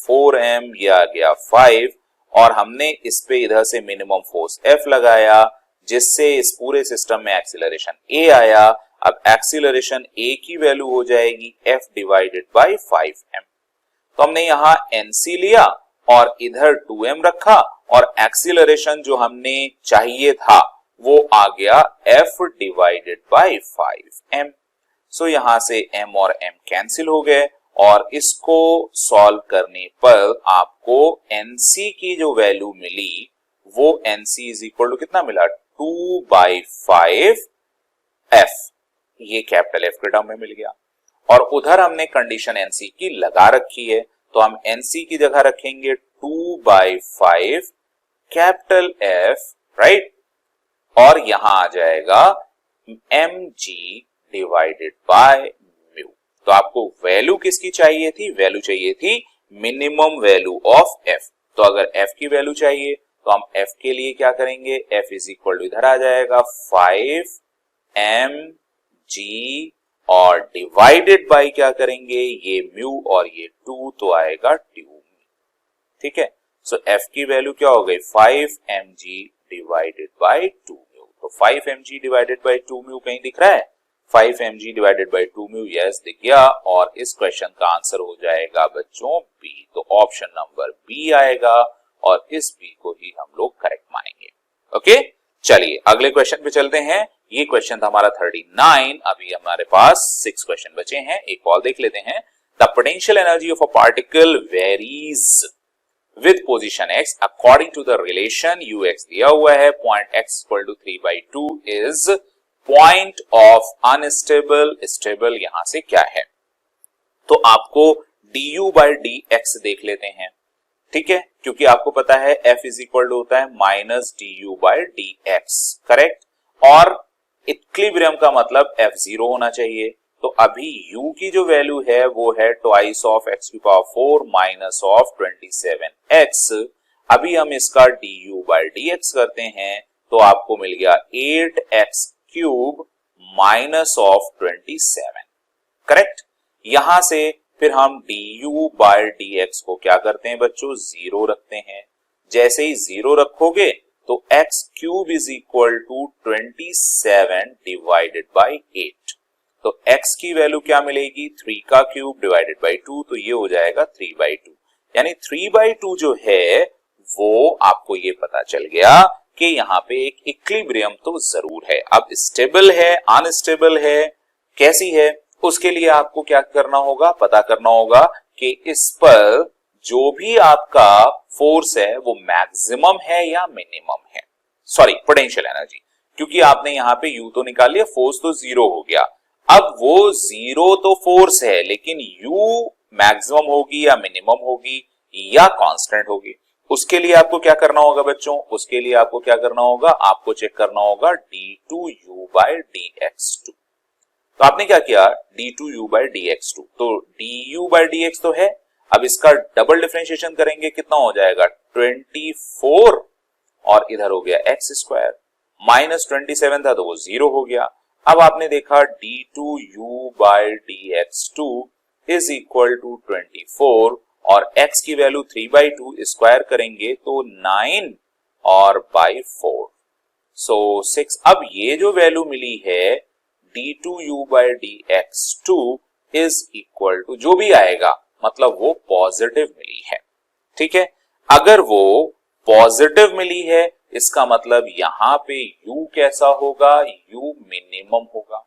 4m, ये आ गया 5, और हमने इस पे इधर से मिनिमम फोर्स F लगाया, जिससे इस पूरे सिस्टम में एक्सीलरेशन A आया। अब एक्सीलरेशन A की वैल्यू हो जाएगी F डिवाइडेड बाय 5m। तो हमने यहां Nc लिया और इधर 2m रखा, और एक्सीलरेशन जो हमने चाहिए था वो आ गया F डिवाइडेड बाय 5m। सो यहां से m और m कैंसिल हो गए, और इसको सॉल्व करने पर आपको Nc की जो वैल्यू मिली वो Nc इज इक्वल टू कितना मिला, 2/5 F। ये कैपिटल F के टर्म में मिल गया, और उधर हमने कंडीशन Nc की लगा रखी है, तो हम Nc की जगह रखेंगे 2/5 कैपिटल F, राइट, और यहां आ जाएगा mg डिवाइडेड बाय म्यू। तो आपको वैल्यू किसकी चाहिए थी, वैल्यू चाहिए थी मिनिमम वैल्यू ऑफ F। तो अगर F की वैल्यू चाहिए तो हम F के लिए क्या करेंगे, F इज इक्वल टू इधर आ जाएगा 5mg, और डिवाइडेड बाय क्या करेंगे, ये म्यू और ये 2, तो आएगा 2। ठीक है, सो F की वैल्यू क्या हो गई, 5mg डिवाइडेड बाय 2 म्यू। तो 5mg डिवाइडेड बाय 2 म्यू कहीं दिख रहा है, 5mg divided by 2 mu, yes दिख गया, और इस क्वेश्चन का आंसर हो जाएगा बच्चों B। तो ऑप्शन नंबर B आएगा, और इस B को ही हम लोग करेक्ट मानेंगे। ओके, चलिए अगले क्वेश्चन पे चलते हैं। ये क्वेश्चन था हमारा 39, अभी हमारे पास 6 क्वेश्चन बचे हैं, एक और देख लेते हैं। The potential energy of a particle varies with position x according to the relation ux दिया हुआ है, point x equal to 3/2 is point of unstable, stable यहां से क्या है, तो आपको du/dx देख लेते हैं। ठीक है, क्योंकि आपको पता है F इज इक्वल टू होता है -du/dx, करेक्ट, और इक्विलिब्रियम का मतलब F0 होना चाहिए। तो अभी u की जो वैल्यू है वो है twice of x⁴ minus of 27x। अभी हम इसका du/dx करते हैं तो आपको मिल गया 8x³ माइनस ऑफ 27, करेक्ट। यहां से फिर हम du/dx को क्या करते हैं बच्चों, 0 रखते हैं। जैसे ही 0 रखोगे तो x³ is equal to 27 divided by 8। तो x की वैल्यू क्या मिलेगी, 3 का क्यूब डिवाइडेड बाय 2, तो ये हो जाएगा 3/2। यानी 3/2 जो है वो आपको ये पता चल गया कि यहाँ पे एक इक्विलिब्रियम तो जरूर है। अब स्टेबल है अनस्टेबल है कैसी है, उसके लिए आपको क्या करना होगा, पता करना होगा कि इस पर जो भी आपका फोर्स है वो मैक्सिमम है या मिनिमम है, सॉरी पोटेंशियल एनर्जी, क्योंकि आपने यहाँ पे u तो निकाल लिया, फोर्स तो 0 हो गया। अब वो 0 तो फोर्स है, लेकिन u मैक्सिमम होगी या मिनिमम होगी या कांस्टेंट होगी, उसके लिए आपको क्या करना होगा बच्चों, उसके लिए आपको क्या करना होगा, आपको चेक करना होगा d2u/dx2। तो आपने क्या किया, d2u/dx2, तो du/dx तो है, अब इसका डबल डिफरेंशिएशन करेंगे, कितना हो जाएगा 24, और इधर हो गया x², माइनस 27 था तो वो 0 हो गया। अब आपने देखा d2u/dx2 इज इक्वल टू 24, और x की वैल्यू 3/2 स्क्वायर करेंगे तो 9 और बाई 4, सो 6। अब ये जो वैल्यू मिली है d2u/dx2 इज इक्वल टू, जो भी आएगा मतलब वो पॉजिटिव मिली है। ठीक है, अगर वो पॉजिटिव मिली है इसका मतलब यहाँ पे U कैसा होगा, U मिनिमम होगा,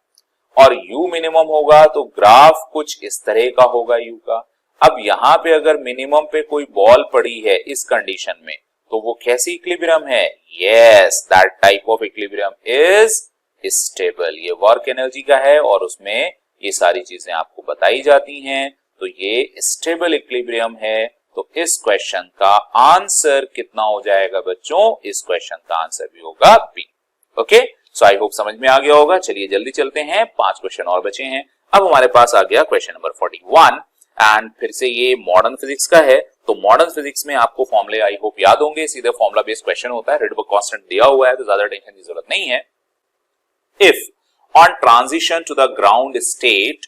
और U मिनिमम होगा तो ग्राफ कुछ इस तरह का होगा U का। अब यहाँ पे अगर मिनिमम पे कोई बॉल पड़ी है इस कंडीशन में, तो वो कैसी इक्विलिब्रियम है? Yes, that type of equilibrium is stable. ये वर्क एनर्जी का है और उसमें ये सारी चीजें आपको बताई जाती हैं, तो ये स्टेबल इक्विलिब्रियम है। तो इस क्वेश्चन का आंसर कितना हो जाएगा बच्चों? इस क्वेश्चन का आंसर भी होगा B. Okay, so I hope समझ में आ गया होगा। चलिए जल्दी चलते हैं, 5 क्वेश्चन और बचे हैं। अब हमारे पास आ गया क्वेश्चन नंबर 41 एंड फिर से ये मॉडर्न फिजिक्स का है। तो मॉडर्न फिजिक्स में आपको फॉर्मूले आई होप याद होंगे, सीधे फॉर्मूला बेस्ड क्वेश्चन होता है, रेडबर्ग कांस्टेंट दिया हुआ है तो ज्यादा टेंशन की जरूरत नहीं है। If on transition to the ground state,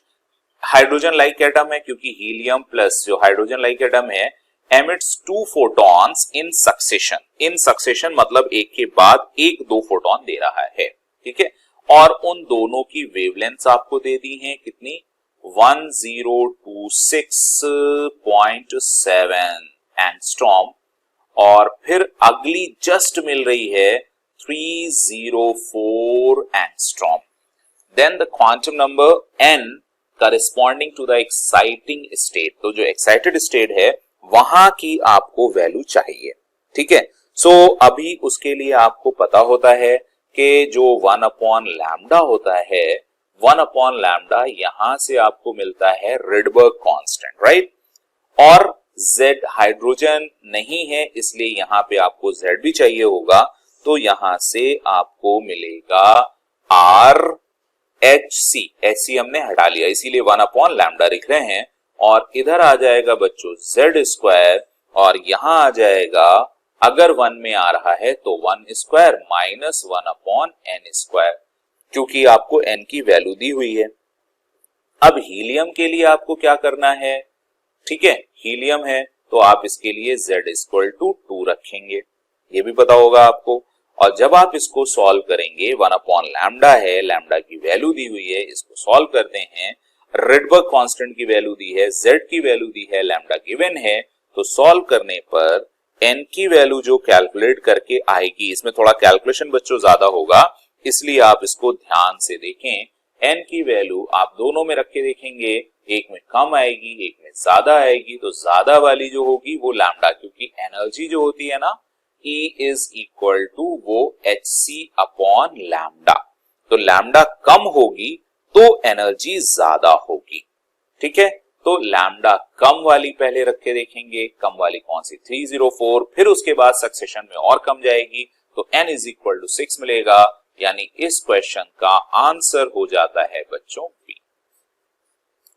hydrogen like atom है क्योंकि हीलियम प्लस जो हाइड्रोजन लाइक एटम है emits 2 photons in succession. In succession मतलब एक के बाद एक 2 फोटोन दे रहा है, ठीक है, और उन दोनों की वेवलेंथ आपको दे दी है कितनी? 1026.7 एंगस्ट्रॉम, और फिर अगली जस्ट मिल रही है 304 angstrom. Then the quantum number n corresponding to the exciting state, तो जो एक्साइटेड स्टेट है वहां की आपको वैल्यू चाहिए, ठीक है। सो अभी उसके लिए आपको पता होता है कि जो 1 अपॉन लैम्डा होता है, 1 अपॉन लैम्डा यहां से आपको मिलता है रेडबर्ग कांस्टेंट, राइट, और Z हाइड्रोजन नहीं है इसलिए यहां पे आपको Z भी चाहिए होगा, तो यहां से आपको मिलेगा RHC, HC हमने हटा लिया इसीलिए 1 अपॉन लैम्डा लिख रहे हैं, और इधर आ जाएगा बच्चों Z स्क्वायर, और यहां आ जाएगा अगर 1 में आ रहा है तो 1 square minus 1 upon n square, क्योंकि आपको n की वैल्यू दी हुई है। अब हीलियम के लिए आपको क्या करना है? ठीक है, हीलियम है तो आप इसके लिए Z इक्वल टू 2 रखेंगे, ये भी पता होगा आपको। और जब आप इसको सॉल्व करेंगे, 1 अपॉन लैम्डा है, लैम्डा की वैल्यू दी हुई है, इसको सॉल्व करते हैं, रेडबर्ग कांस्टेंट की वैल्यू दी है, Z की वैल्यू दी है, लैम्डा गिवन है, तो सॉल्व करने पर n की वैल्यू जो कैलकुलेट करके आएगी, इसमें थोड़ा कैलकुलेशन बच्चों ज्यादा होगा इसलिए आप इसको ध्यान से देखें। n की वैल्यू आप दोनों में रख के देखेंगे, एक में कम आएगी एक में ज्यादा आएगी, तो ज्यादा वाली जो होगी वो लैम्डा, क्योंकि एनर्जी जो होती है ना E इज इक्वल टू वो Hc अपॉन लैम्डा, तो लैम्डा कम होगी तो एनर्जी ज्यादा होगी, ठीक है। तो लैम्डा कम वाली पहले रख के देखेंगे, कम वाली कौन सी? 304, फिर उसके बाद सक्सेशन में और कम जाएगी तो n इज इक्वल टू 6 मिलेगा, यानी इस क्वेश्चन का आंसर हो जाता है बच्चों B.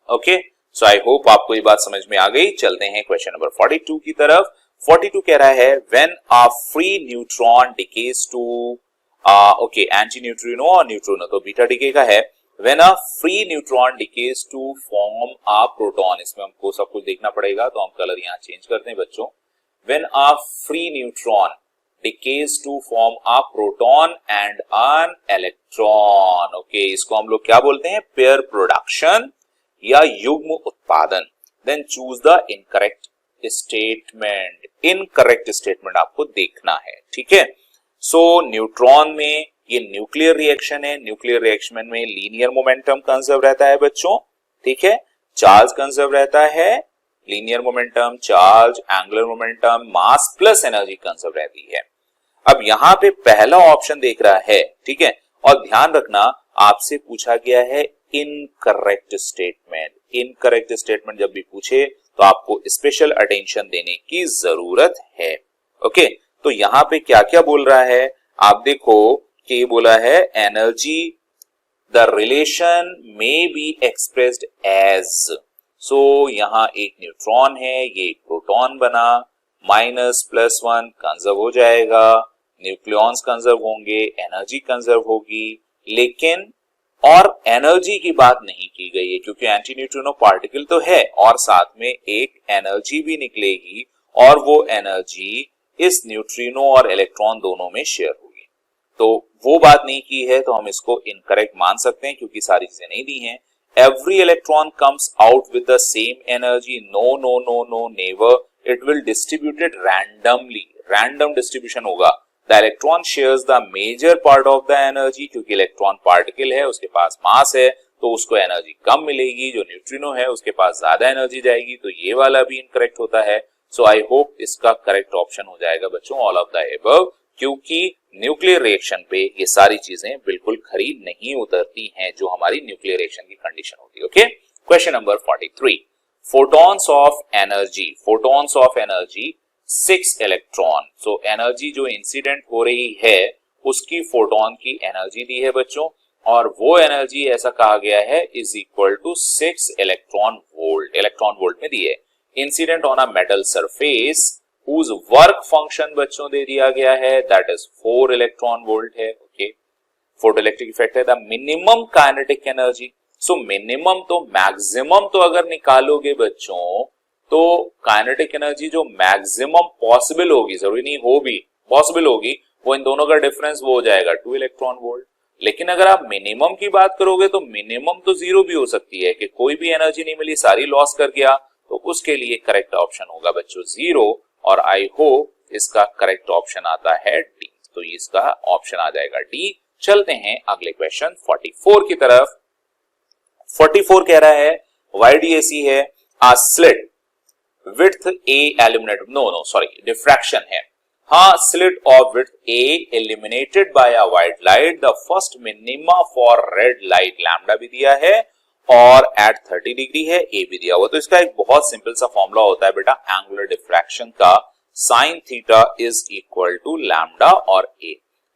Okay, so I hope आपको ये बात समझ में आ गई। चलते हैं क्वेश्चन नंबर 42 की तरफ। 42 कह रहा है when a free neutron decays to anti neutrino और न्यूट्रिनो, तो बीटा डिके का है। When a free neutron decays to form a proton, इसमें हमको सब कुछ देखना पड़ेगा तो हम कलर यहाँ चेंज करते हैं बच्चों। When a free neutron decays to form a proton and an electron, okay, इसको हम लोग क्या बोलते हैं? पेयर प्रोडक्शन या युग्म उत्पादन। Then choose the incorrect statement. Incorrect statement आपको देखना है, ठीक है। सो न्यूट्रॉन में ये न्यूक्लियर रिएक्शन है, न्यूक्लियर रिएक्शन में लीनियर मोमेंटम कंजर्व रहता है बच्चों, ठीक है, चार्ज कंजर्व रहता है, linear momentum, charge, angular momentum, mass plus energy conserve रहती है। अब यहाँ पे पहला ऑप्शन देख रहा है, ठीक है, और ध्यान रखना आपसे पूछा गया है इनकरेक्ट स्टेटमेंट। इनकरेक्ट स्टेटमेंट जब भी पूछे तो आपको स्पेशल अटेंशन देने की जरूरत है, ओके। तो यहाँ पे क्या क्या बोल रहा है आप देखो कि ये बोला है एनर्जी द रिलेशन में बी एक्सप्रेस्ड एज, सो यहाँ एक न्यूट्रॉन है, ये एक प्रोटॉन बना, माइनस प्लस 1 कंजर्व हो जाएगा, न्यूक्लियॉन्स कंजर्व होंगे, एनर्जी कंजर्व होगी, लेकिन और एनर्जी की बात नहीं की गई है क्योंकि एंटी न्यूट्रिनो पार्टिकल तो है और साथ में एक एनर्जी भी निकलेगी और वो एनर्जी इस न्यूट्रिनो और इलेक्ट्रॉन दोनों में शेयर होगी, तो वो बात नहीं की है, तो हम इसको इनकरेक्ट मान सकते हैं क्योंकि सारी चीजें नहीं दी हैं। Every electron comes out with the same energy, no no no no never, it will distributed randomly, random distribution होगा, the electron shares the major part of the energy, क्योंकि इलेक्ट्रॉन पार्टिकल है, उसके पास मास है, तो उसको एनर्जी कम मिलेगी, जो न्यूट्रिनो है उसके पास ज्यादा एनर्जी जाएगी, तो ये वाला भी इनकरेक्ट होता है। सो आई होप इसका करेक्ट ऑप्शन हो जाएगा बच्चों ऑल ऑफ द अबव, क्योंकि न्यूक्लियर रिएक्शन पे ये सारी चीजें बिल्कुल खरी नहीं उतरती हैं जो हमारी न्यूक्लियर रिएक्शन की कंडीशन होती है। Okay, question number 43, photons of energy 6 electron. So energy जो इंसिडेंट हो रही है उसकी फोटोन की एनर्जी दी है बच्चों, और वो एनर्जी ऐसा कहा गया है is equal to 6 electron volt में दी है। Incident on a metal surface whose work function बच्चों दे दिया गया है दैट इज 4 इलेक्ट्रॉन वोल्ट है। ओके, फोटोइलेक्ट्रिक इफेक्ट है the minimum kinetic energy. So minimum तो मैक्सिमम तो अगर निकालोगे बच्चों तो काइनेटिक एनर्जी जो मैक्सिमम पॉसिबल होगी, जरूरी नहीं हो भी, पॉसिबल होगी, वो इन दोनों का डिफरेंस वो हो जाएगा 2 इलेक्ट्रॉन वोल्ट। लेकिन अगर आप मिनिमम की बात करोगे तो मिनिमम तो जीरो भी हो सकती है कि कोई भी एनर्जी नहीं मिली, सारी लॉस कर गया, तो उसके लिए करेक्ट ऑप्शन होगा बच्चों जीरो, और आई होप इसका करेक्ट ऑप्शन आता है डी, तो इसका ऑप्शन आ जाएगा डी। चलते हैं अगले क्वेश्चन 44 की तरफ। 44 कह रहा है YDAC है a slit width A illuminated, no sorry diffraction है, हाँ slit of width A illuminated by a white light, the first minima for red light lambda भी दिया है और एट 30 डिग्री है, ए भी दिया हुआ। तो इसका एक बहुत सिंपल सा फॉर्मूला होता है बेटा एंगुलर डिफ्रैक्शन का, sine theta is equal to lambda और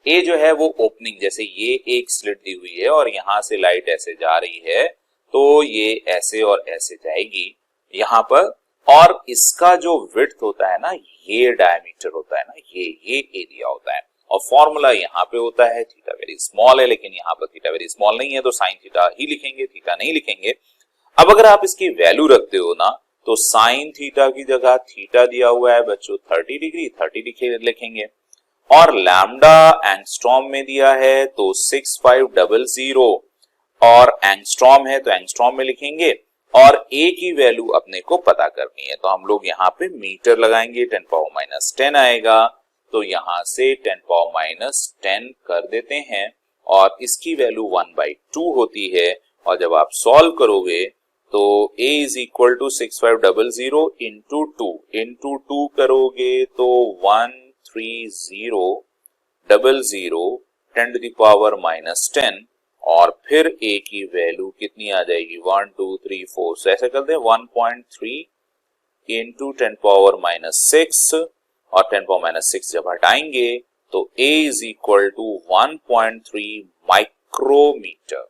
ए जो है वो ओपनिंग, जैसे ये एक स्लिट दी हुई है और यहां से लाइट ऐसे जा रही है, तो ये ऐसे और ऐसे जाएगी यहां पर, और इसका जो विड्थ होता है ना, ये डायमीटर होता है ना, ये ए दिया होता है, और फॉर्मूला यहाँ पे होता है थीटा वेरी स्मॉल है, लेकिन यहाँ पर थीटा वेरी स्मॉल नहीं है तो साइन थीटा ही लिखेंगे, थीटा नहीं लिखेंगे। अब अगर आप इसकी वैल्यू रखते हो ना, तो साइन थीटा की जगह थीटा दिया हुआ है बच्चों 30 डिग्री, 30 लिखेंगे, और लैम्डा एंगस्ट्रॉम में दिया है तो 6500, और एंगस्ट्रॉम है तो एंगस्ट्रॉम में लिखेंगे, और ए की वैल्यू अपने को पता करनी है, तो हम लोग यहाँ पे मीटर लगाएंगे, 10⁻⁻10 आएगा, तो यहां से 10⁻⁻10 कर देते हैं, और इसकी वैल्यू 1/2 होती है, और जब आप सॉल्व करोगे तो a is equal to 6500 into 2 करोगे तो 13000 10⁻⁻10, और फिर a की वैल्यू कितनी आ जाएगी 1 2 3 4, so ऐसे करते हैं 1.3 इंटू 10⁻⁻6, और 10⁻⁻6 जब हटाएंगे तो a is equal to 1.3 micrometre.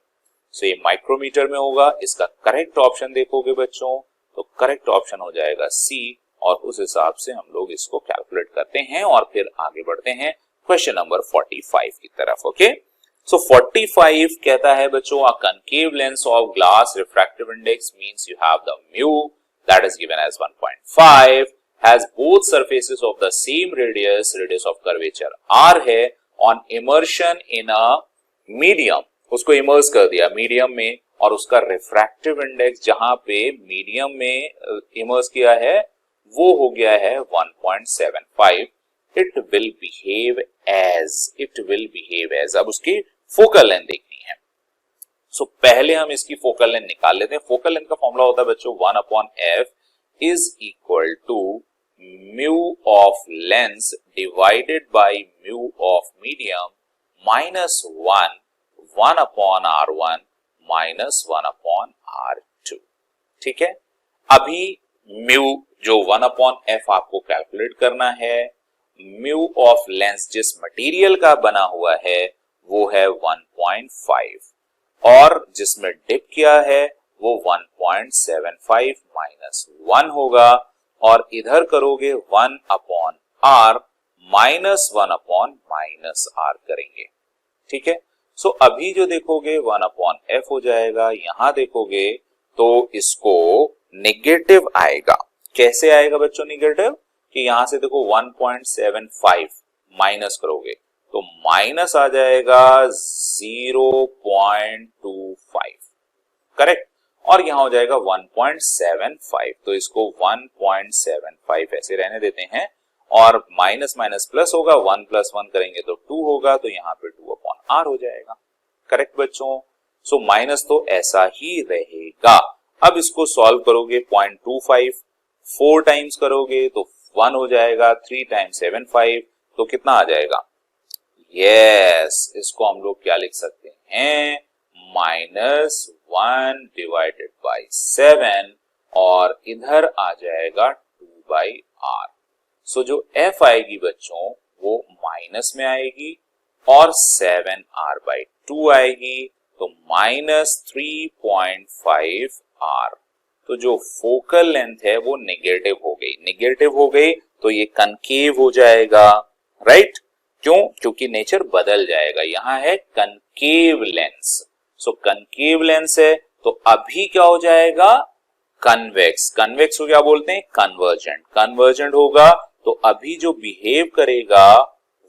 So ये माइक्रोमीटर में होगा। इसका करेक्ट ऑप्शन देखोगे बच्चों तो करेक्ट ऑप्शन हो जाएगा सी, और उस हिसाब से हम लोग इसको कैलकुलेट करते हैं और फिर आगे बढ़ते हैं क्वेश्चन नंबर 45 की तरफ। ओके, सो 45 कहता है बच्चों a concave lens of glass refractive index means you have the mu that is given as 1.5 has both surfaces of the same radius of curvature r है on immersion in a medium, उसको इमर्स कर दिया मीडियम में, और उसका रिफ्रैक्टिव इंडेक्स जहां पे मीडियम में इमर्स किया है वो हो गया है 1.75, it will behave as, अब उसकी फोकल लेंथ देखनी है। सो पहले हम इसकी फोकल लेंथ निकाल लेते हैं। फोकल लेंथ का फॉर्मूला होता है बच्चों 1/f is equal to mu of lens divided by mu of medium minus 1/r1 minus 1/r2। ठीक है, अभी mu जो 1/f आपको कैलकुलेट करना है, mu of lens जिस मटेरियल का बना हुआ है वो है 1.5, और जिसमें डिप किया है वो 1.75 माइनस 1 होगा, और इधर करोगे 1/r माइनस 1/-r करेंगे। ठीक है, सो अभी जो देखोगे 1/f हो जाएगा, यहां देखोगे तो इसको नेगेटिव आएगा। कैसे आएगा बच्चों नेगेटिव, कि यहां से देखो 1.75 माइनस करोगे तो माइनस आ जाएगा 0.25, करेक्ट, और यहां हो जाएगा 1.75, तो इसको 1.75 ऐसे रहने देते हैं, और माइनस माइनस प्लस होगा, 1 प्लस 1 करेंगे तो 2 होगा, तो यहाँ पे 2 अपॉन आर हो जाएगा। करेक्ट बच्चों? सो माइनस तो ऐसा ही रहेगा। अब इसको सॉल्व करोगे 0.25, 4 टाइम्स करोगे तो 1 हो जाएगा, 3 टाइम्स 7 5, तो कितना आ जाएगा? यस, इसको हम लोग क्या लिख सकते हैं? -1 डिवाइडेड बाई 7 और इधर आ जाएगा 2/r। सो जो f आएगी बच्चों वो माइनस में आएगी और 7r/2 आएगी, तो -3.5r। तो जो फोकल लेंथ है वो नेगेटिव हो गई। नेगेटिव हो गई तो ये कनकेव हो जाएगा, राइट? क्यों? क्योंकि नेचर बदल जाएगा। यहां है कनकेव लेंस। सो कनकेव लेंस है तो अभी क्या हो जाएगा? कन्वेक्स। कन्वेक्स को क्या बोलते हैं? कन्वर्जेंट। कन्वर्जेंट होगा तो अभी जो बिहेव करेगा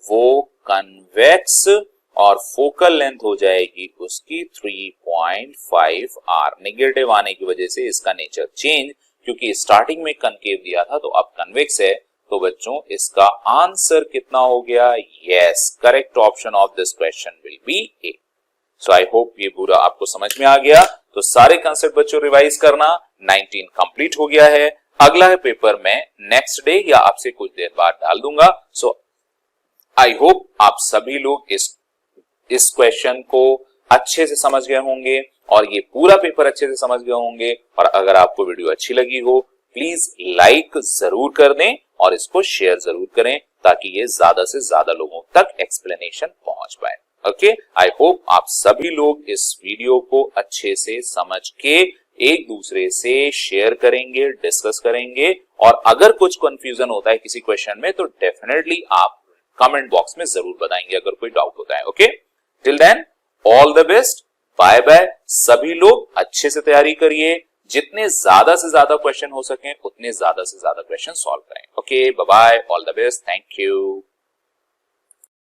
वो कन्वेक्स और फोकल लेंथ हो जाएगी उसकी 3.5r। नेगेटिव आने की वजह से इसका नेचर चेंज, क्योंकि स्टार्टिंग में कनकेव दिया था तो अब कन्वेक्स है। तो बच्चों इसका आंसर कितना हो गया? Yes, correct option of this question will be A. So I hope ये पूरा आपको समझ में आ गया। तो सारे कंसेप्ट बच्चों रिवाइज करना। 19 कंप्लीट हो गया है। अगला पेपर मैं नेक्स्ट डे या आपसे कुछ देर बाद डाल दूंगा। सो आई होप आप सभी लोग इस क्वेश्चन को अच्छे से समझ गए होंगे और ये पूरा पेपर अच्छे से समझ गए होंगे। और अगर आपको वीडियो अच्छी लगी हो प्लीज लाइक जरूर कर दें और इसको शेयर जरूर करें ताकि ये ज्यादा से ज्यादा लोगों तक एक्सप्लेनेशन पहुंच पाए। ओके, आई होप आप सभी लोग इस वीडियो को अच्छे से समझ के एक दूसरे से शेयर करेंगे, डिस्कस करेंगे। और अगर कुछ कंफ्यूजन होता है किसी क्वेश्चन में तो डेफिनेटली आप कमेंट बॉक्स में जरूर बताएंगे अगर कोई डाउट होता है। Okay, till then all the best, bye bye. सभी लोग अच्छे से तैयारी करिए, जितने ज्यादा से ज्यादा क्वेश्चन हो सके उतने ज्यादा से ज्यादा क्वेश्चन सॉल्व करें। Okay, bye bye, all the best, thank you.